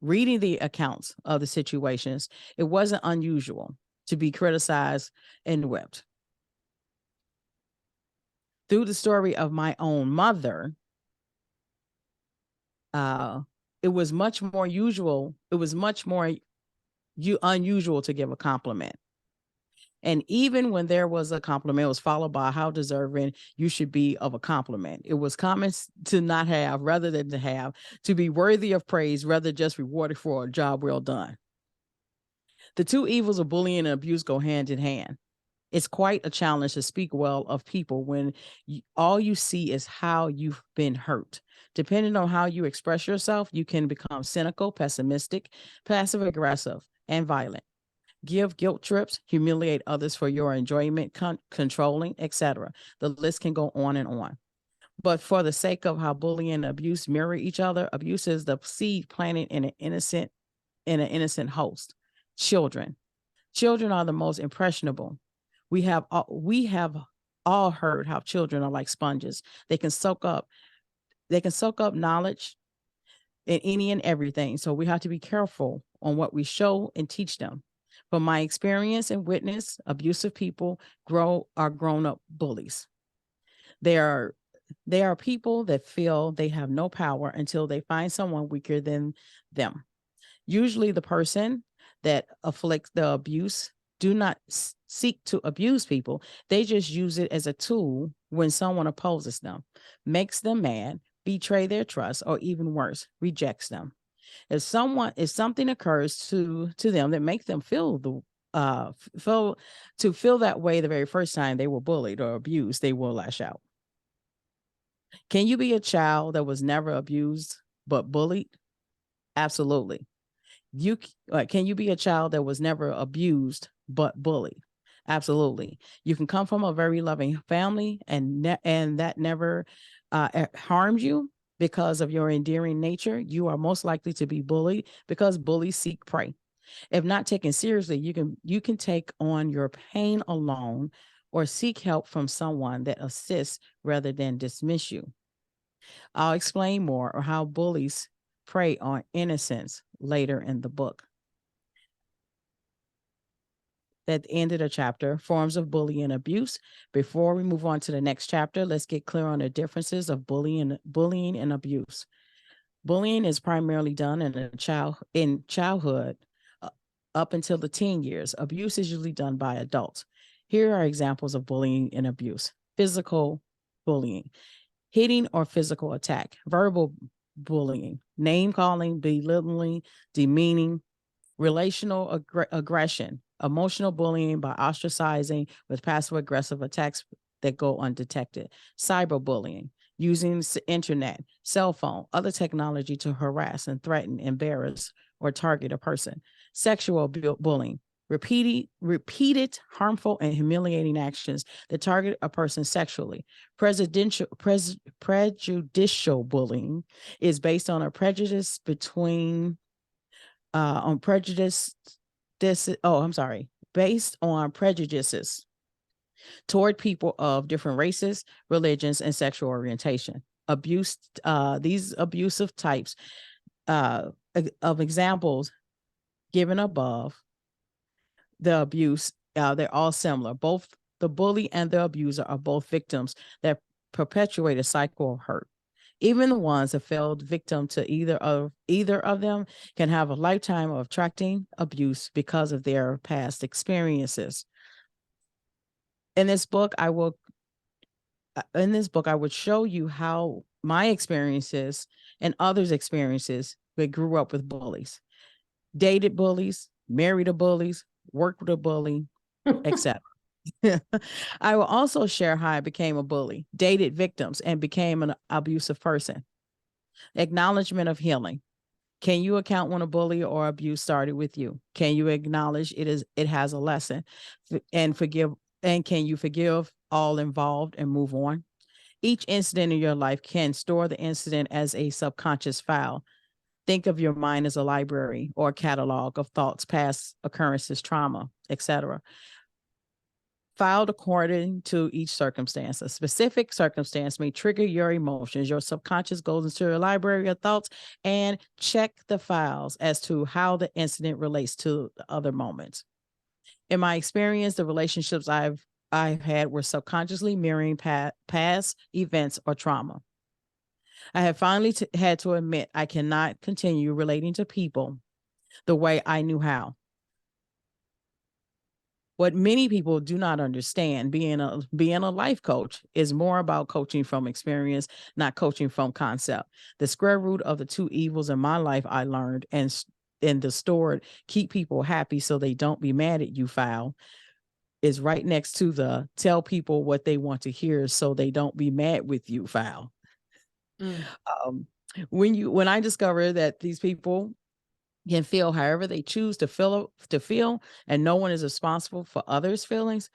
reading the accounts of the situations, it wasn't unusual to be criticized and whipped. Through the story of my own mother, it was much more usual. It was much more unusual to give a compliment. And even when there was a compliment, it was followed by how deserving you should be of a compliment. It was common to not have rather than to have, to be worthy of praise rather just rewarded for a job well done. The two evils of bullying and abuse go hand in hand. It's quite a challenge to speak well of people when all you see is how you've been hurt. Depending on how you express yourself, you can become cynical, pessimistic, passive aggressive, and violent. Give guilt trips, humiliate others for your enjoyment, controlling, etc. The list can go on and on. But for the sake of how bullying and abuse mirror each other, abuse is the seed planted in an innocent host. Children. Children are the most impressionable. We have all heard how children are like sponges. They can soak up knowledge in any and everything. So we have to be careful on what we show and teach them. From my experience and witness, abusive people are grown-up bullies. They are people that feel they have no power until they find someone weaker than them. Usually the person that afflicts the abuse do not seek to abuse people. They just use it as a tool when someone opposes them, makes them mad, betray their trust, or even worse, rejects them. If something occurs to them that makes them feel that way the very first time they were bullied or abused, they will lash out. Can you be a child that was never abused but bullied? Absolutely. Can you be a child that was never abused but bullied? Absolutely. You can come from a very loving family and that never harmed you. Because of your endearing nature, you are most likely to be bullied because bullies seek prey. If not taken seriously, you can take on your pain alone or seek help from someone that assists rather than dismiss you. I'll explain more or how bullies prey on innocence later in the book. At the end of the chapter, forms of bullying and abuse. Before we move on to the next chapter, let's get clear on the differences of bullying and abuse. Bullying is primarily done in childhood up until the teen years. Abuse is usually done by adults. Here are examples of bullying and abuse. Physical bullying, hitting or physical attack. Verbal bullying, name calling, belittling, demeaning. Relational aggression, emotional bullying by ostracizing with passive aggressive attacks that go undetected. Cyberbullying, using the internet, cell phone, other technology to harass and threaten, embarrass, or target a person. Sexual bullying, repeated harmful and humiliating actions that target a person sexually. Prejudicial bullying is based on a prejudice based on prejudices toward people of different races, religions, and sexual orientation. These abusive types of examples given above, the abuse, they're all similar. Both the bully and the abuser are both victims that perpetuate a cycle of hurt. Even the ones that fell victim to either of them can have a lifetime of attracting abuse because of their past experiences. In this book, I would show you how my experiences and others' experiences that grew up with bullies, dated bullies, married a bullies, worked with a bully, etc. I will also share how I became a bully, dated victims, and became an abusive person. Acknowledgement of healing. Can you account when a bully or abuse started with you? Can you acknowledge it has a lesson and forgive? And can you forgive all involved and move on? Each incident in your life can store the incident as a subconscious file. Think of your mind as a library or a catalog of thoughts, past occurrences, trauma, etc. Filed according to each circumstance. A specific circumstance may trigger your emotions. Your subconscious goes into your library of thoughts and check the files as to how the incident relates to the other moments. In my experience, the relationships I've had were subconsciously mirroring past events or trauma. I have finally had to admit I cannot continue relating to people the way I knew how. What many people do not understand, being a life coach is more about coaching from experience, not coaching from concept. The square root of the two evils in my life I learned and the stored keep people happy so they don't be mad at you foul is right next to the tell people what they want to hear so they don't be mad with you foul. Mm. When I discovered that these people can feel however they choose to feel, and no one is responsible for others' feelings,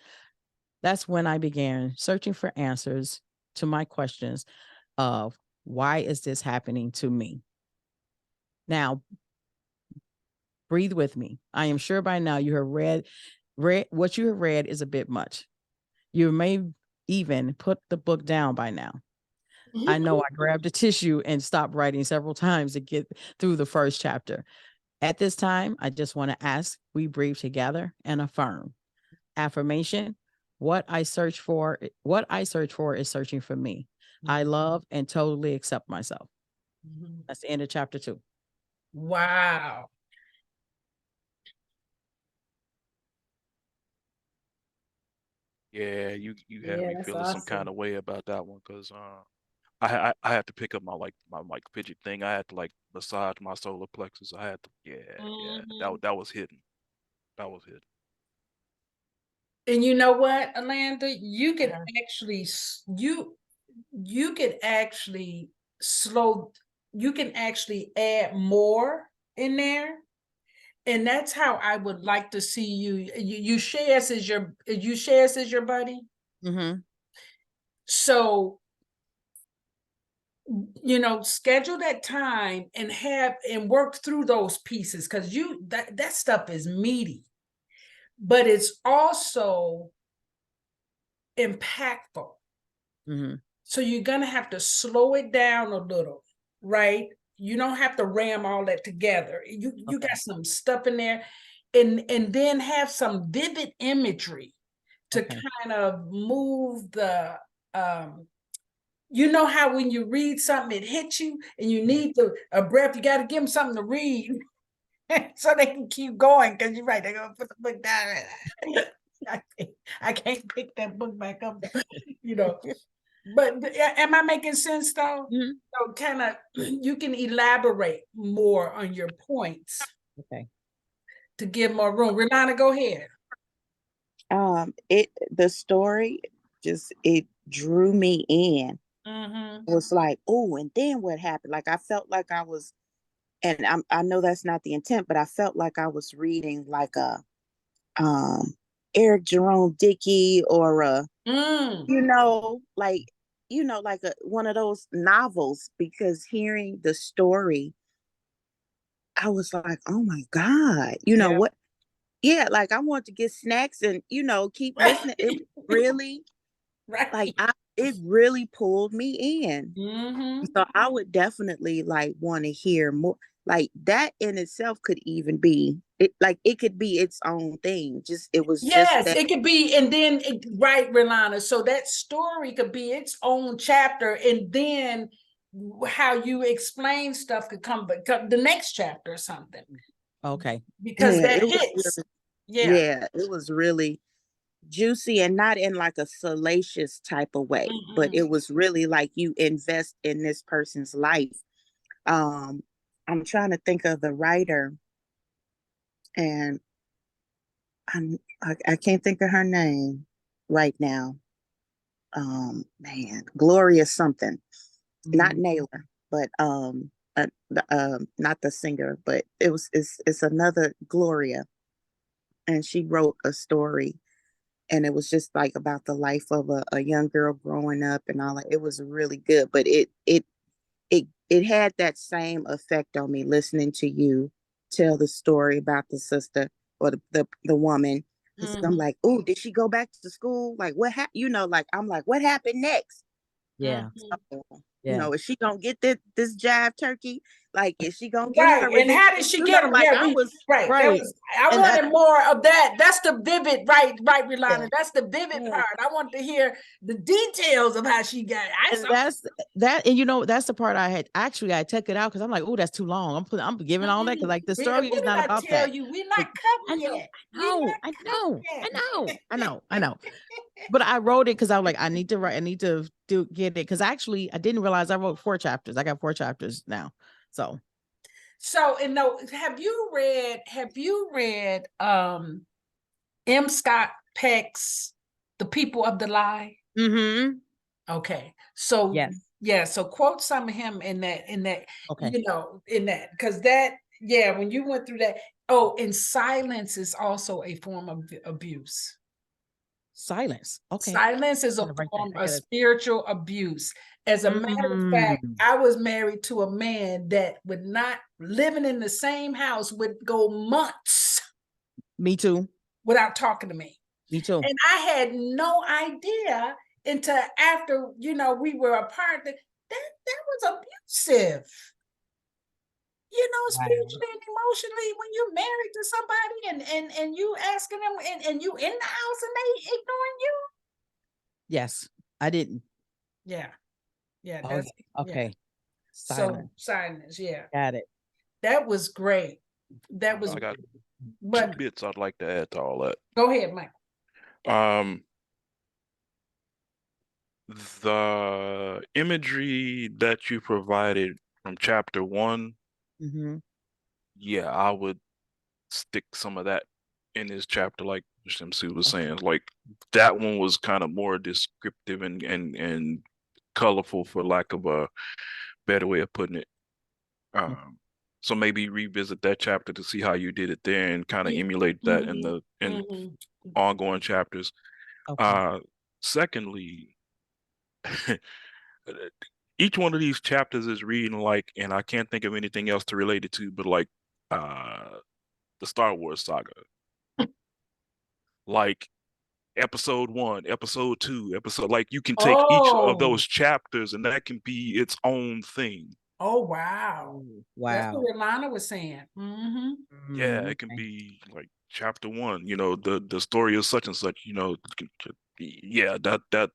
that's when I began searching for answers to my questions of why is this happening to me? Now, breathe with me. I am sure by now you have read what you have read is a bit much. You may even put the book down by now. I know I grabbed a tissue and stopped writing several times to get through the first chapter. At this time, I just want to ask, we breathe together and affirm. Affirmation, what I search for is searching for me. I love and totally accept myself. That's the end of chapter 2. Wow. Yeah, you had Yeah, me that's feeling some kind awesome. of way about that one because I had to pick up my like fidget thing. I had to like massage my solar plexus. I had to Mhm. that was hidden. That was hidden. And you know what, Alanda, you could Yeah. actually you could actually slow you can actually add more in there. And that's how I would like to see you share us as your buddy. Mm-hmm. So schedule that time and work through those pieces because that stuff is meaty, but it's also impactful. Mm-hmm. So you're gonna have to slow it down a little, right? You don't have to ram all that together. You Okay. got some stuff in there, and then have some vivid imagery to Okay. kind of move the you know how when you read something it hits you and you Yeah. need a breath, you got to give them something to read so they can keep going because you're right, they're gonna put the book down. I can't pick that book back up, you know. But am I making sense though? Mhm. So kind of you can elaborate more on your points Okay. to give more room. Renata, go ahead. The story just it drew me in. Mm-hmm. It was like, oh, and then what happened? Like I felt like I was, and I know that's not the intent, but I felt like I was reading like a um Eric Jerome Dickey or a Mm. like like a one of those novels because hearing the story, I was like, oh my God, Yeah. what? Yeah, like I want to get snacks and keep listening. It really like Right. it really pulled me in. Mm-hmm. So I would definitely like want to hear more. Like that in itself could even be it. Like it could be its own thing. Just it was just Yes, that. it could be, and then right, Relana. So that story could be its own chapter, and then how you explain stuff could become the next chapter or something Okay. because Yeah, that it was hits. really, Yeah. yeah, it was really juicy and not in like a salacious type of way, but Mm-mm. it was really like you invest in this person's life. Um, I'm trying to think of the writer, and I can't think of her name right now. Man, Gloria something, not Mhm. Naylor, but not the singer, but it's another Gloria, and she wrote a story, and it was just like about the life of a young girl growing up and all that. It was really good, but it had that same effect on me listening to you tell the story about the sister or the woman. Because I'm Mm-hmm. like, oh, did she go back to school? Like, what happened? Like, I'm like, what happened next? Yeah. Mm-hmm. So, You Yeah. know, is she gonna get this jive turkey? Like, is she gonna get Right. her And how did redemption? she You get know, him? like Yeah, I was right. That Right. was I And wanted more of that. That's the vivid, right, Rolanda. Yeah. That's the vivid Yeah. part. I want to hear the details of how she got it. I And saw that's that, and that's the part I took it out because I'm like, oh, that's too long. I'm giving all that because like the story What is did not I about tell that. you? We're not But I cutting know, yet. We're not I cutting know, yet. I know. But I wrote it because I was like, I need to get it because actually I didn't realize I wrote 4 chapters. I got 4 chapters now. So So, and no, have you read M. Scott Peck's The People of the Lie? mm-hmm. Okay. So Yes. yeah, so quote some of him in that, Okay. in that, because that, yeah, when you went through that, oh, and silence is also a form of abuse. Silence. Okay. Silence is a Gotta write that. form I of gotta. spiritual abuse. As a matter of fact, Mm. I was married to a man that would not, living in the same house, would go months Me too. without talking to me. Me too. And I had no idea until after, we were apart, that was abusive. Wow. Spiritually and emotionally, when you're married to somebody and you asking them and you in the house and they ignoring you. Yes. I didn't. Yeah. Yeah. Oh, That's yeah. Okay. yeah. Silence. So silence. Yeah. Got it. That was great. That was I got 2 but bits I'd like to add to all that. go ahead, Mike. The imagery that you provided from chapter 1, Mm-hmm. yeah, I would stick some of that in this chapter, like Shemsu was saying. Like that one was kind of more descriptive and colorful, for lack of a better way of putting it. So maybe revisit that chapter to see how you did it there and kind of emulate that in the ongoing chapters. Okay. Secondly, each one of these chapters is reading like, and I can't think of anything else to relate it to, but like the Star Wars saga. Like episode 1, episode 2, like you can take each of those chapters and that can be its own thing. Oh, wow. That's Wow. what Ilana was saying. Mm-hmm. Yeah, it can be like chapter 1, the story is such and such, yeah,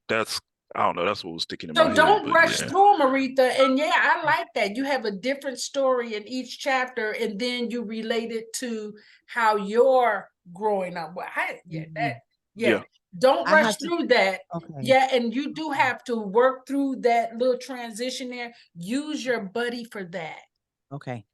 that's I don't know, that's what was sticking in my So head. don't But rush yeah. through them, Aretha. And yeah, I like that. You have a different story in each chapter, and then you relate it to how you're growing up. Well, Yeah. Don't I rush have to. through that. Okay. Yeah, and you do have to work through that little transition there. Use your buddy for that. Okay.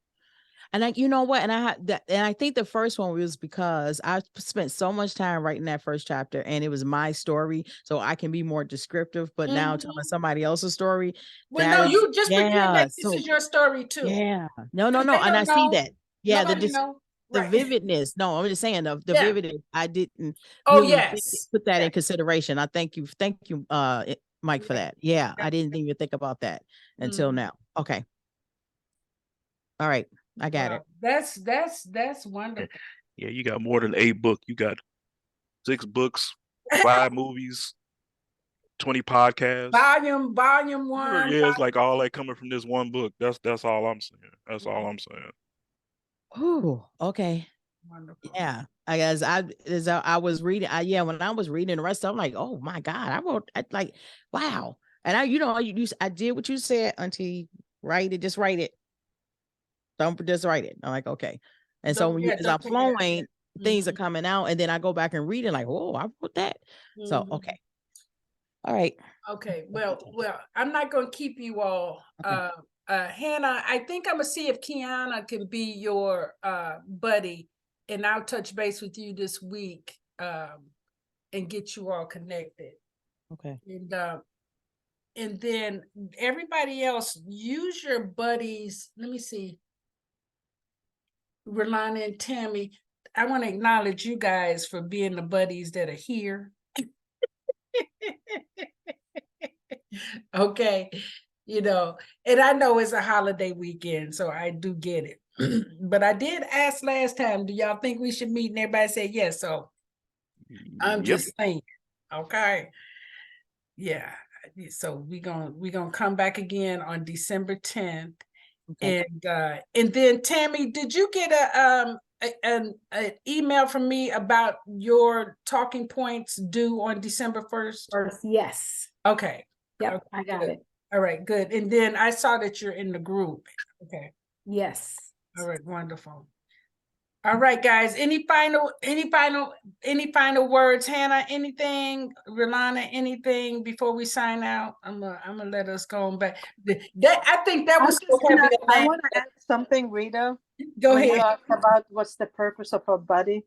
And you know what? And I had that, and I think the first one was because I spent so much time writing that first chapter, and it was my story, so I can be more descriptive. But now telling somebody else's story, Well, no, you just pretend that this so is your story too. yeah, no, Because they and I don't see know. that. Yeah, Nobody know. the Right. vividness. No, I'm just saying the Yeah. vividness. I didn't Oh, really yes. put that Yeah. in consideration. I thank you, Mike, for that. Yeah, I didn't even think about that until now. Okay. All right, I got it. That's wonderful. Yeah, you got more than a book. You got 6 books, 5 movies, 20 podcasts. Volume 1. Yeah, it's like all that coming from this one book. That's all I'm saying. That's all I'm saying. Oh, okay. Wonderful. Yeah, I guess as I was reading, when I was reading the rest, I'm like, oh my God, like, wow. And I did what you said, Auntie, just write it. Don't just write it. I'm like, okay. And so as I'm flowing, things are coming out, and then I go back and read it like, oh, I wrote that. So, okay. All right. Okay. Well, I'm not going to keep you all. Okay. Hannah, I think I'm going to see if Kiana can be your buddy, and I'll touch base with you this week and get you all connected. Okay. And then everybody else, use your buddies. Let me see. Rolanda and Tammy, I want to acknowledge you guys for being the buddies that are here. Okay. And I know it's a holiday weekend, so I do get it. But I did ask last time, do y'all think we should meet? And everybody said yes. So I'm just saying. Okay. Yeah. So we're gonna come back again on December 10th. Okay. And then Tammy, did you get an email from me about your talking points due on December 1st? First, yes. Okay. Yep, Okay, I got good. it. All right, good. And then I saw that you're in the group. Okay. Yes. All right, wonderful. All right, guys. Any final words? Hannah, anything? Rolana, anything before we sign out? I'm gonna let us go on back. I think that was so heavy. I want to add something, Rita. Go When you ahead. asked about what's the purpose of our body,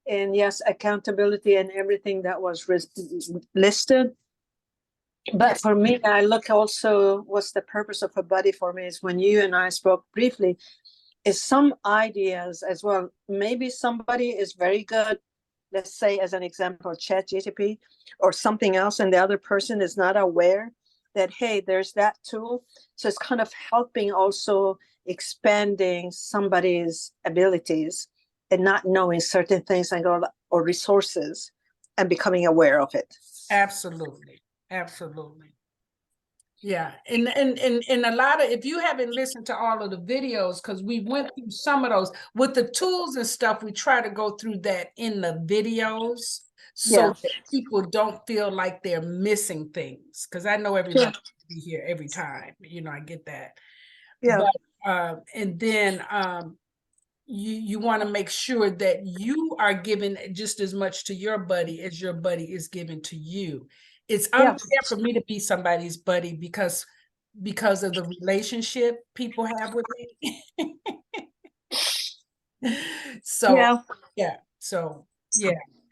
and yes, accountability and everything that was listed. But for me, I look also what's the purpose of a body for me is when you and I spoke briefly, is some ideas as well. Maybe somebody is very good, let's say as an example, ChatGPT or something else, and the other person is not aware that, hey, there's that tool. So it's kind of helping also expanding somebody's abilities and not knowing certain things and or resources and becoming aware of it. Absolutely. Absolutely. Yeah. And a lot of, if you haven't listened to all of the videos, because we went through some of those with the tools and stuff, we try to go through that in the videos so that people don't feel like they're missing things. Because I know everybody be here every time, I get that. Yeah. But and then you want to make sure that you are giving just as much to your buddy as your buddy is giving to you. It's unfair for me to be somebody's buddy because of the relationship people have with me. So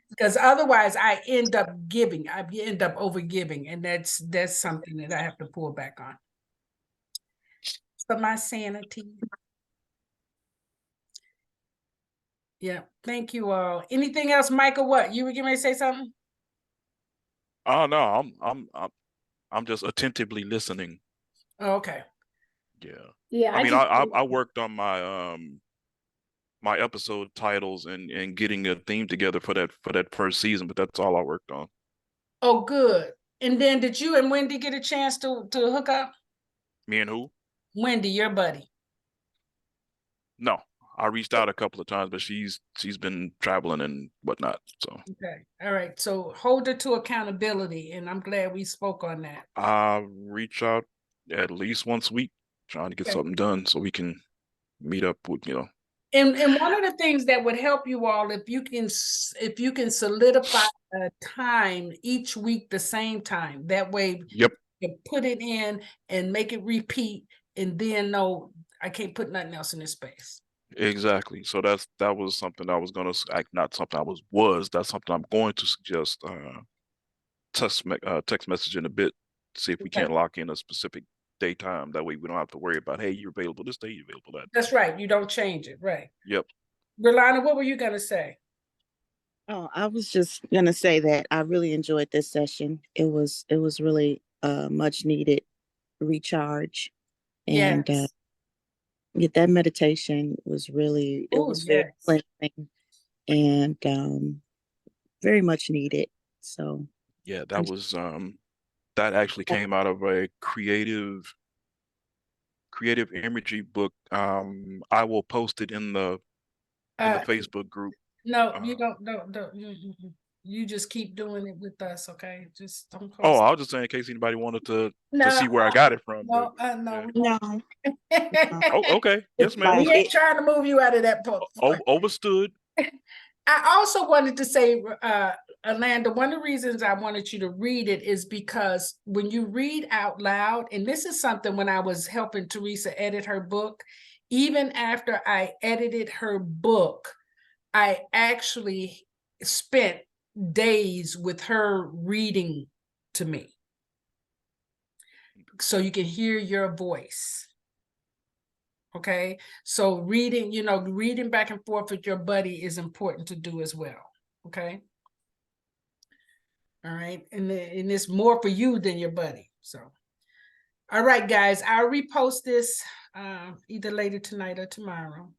because otherwise I end up over giving, and that's something that I have to pull back on for my sanity. Yeah, thank you all. Anything else, Michael? What you were getting ready to say something? Oh no, I'm just attentively listening. Oh, okay. Yeah. I mean, I worked on my my episode titles and getting a theme together for that first season, but that's all I worked on. Oh, good. And then did you and Wendy get a chance to hook up? Me and who? Wendy, your buddy. No, I reached out a couple of times, but she's been traveling and whatnot. So okay, all right. So hold her to accountability, and I'm glad we spoke on that. I reach out at least once a week, trying to get something done so we can meet up with And one of the things that would help you all, if you can solidify a time each week, the same time. That way, you can put it in and make it repeat, and then know I can't put nothing else in this space. Exactly. So that was something I was gonna not something I was that's something I'm going to suggest text message in a bit to see if we can't lock in a specific daytime. That way we don't have to worry about, hey, you're available this day, you're available that. That's right. You don't change it, right? Yep. Rolana, what were you gonna say? Oh, I was just gonna say that I really enjoyed this session. It was really much needed recharge, and get that meditation was really very cleansing and very much needed. So yeah, that was that actually came out of a creative imagery book. I will post it in the Facebook group. No, you don't. You just keep doing it with us, okay? Just don't. Oh, I was just saying in case anybody wanted to see where I got it from. No, but, no. Oh, okay. Yes, ma'am. We ain't trying to move you out of that book. Overstood. I also wanted to say, Alanda, one of the reasons I wanted you to read it is because when you read out loud, and this is something when I was helping Teresa edit her book, even after I edited her book, I actually spent days with her reading to me. So you can hear your voice. Okay. So reading, reading back and forth with your buddy is important to do as well. Okay. All right. And it's more for you than your buddy. So, all right, guys, I'll repost this either later tonight or tomorrow.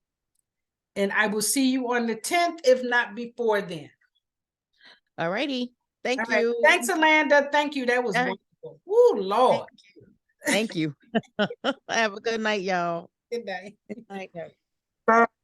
And I will see you on the 10th, if not before then. All righty. Thank All right. you. Thanks, Alanda. Thank you. That was wonderful. Oh, Lord. Thank you. Have a good night, y'all. Good day. Good night.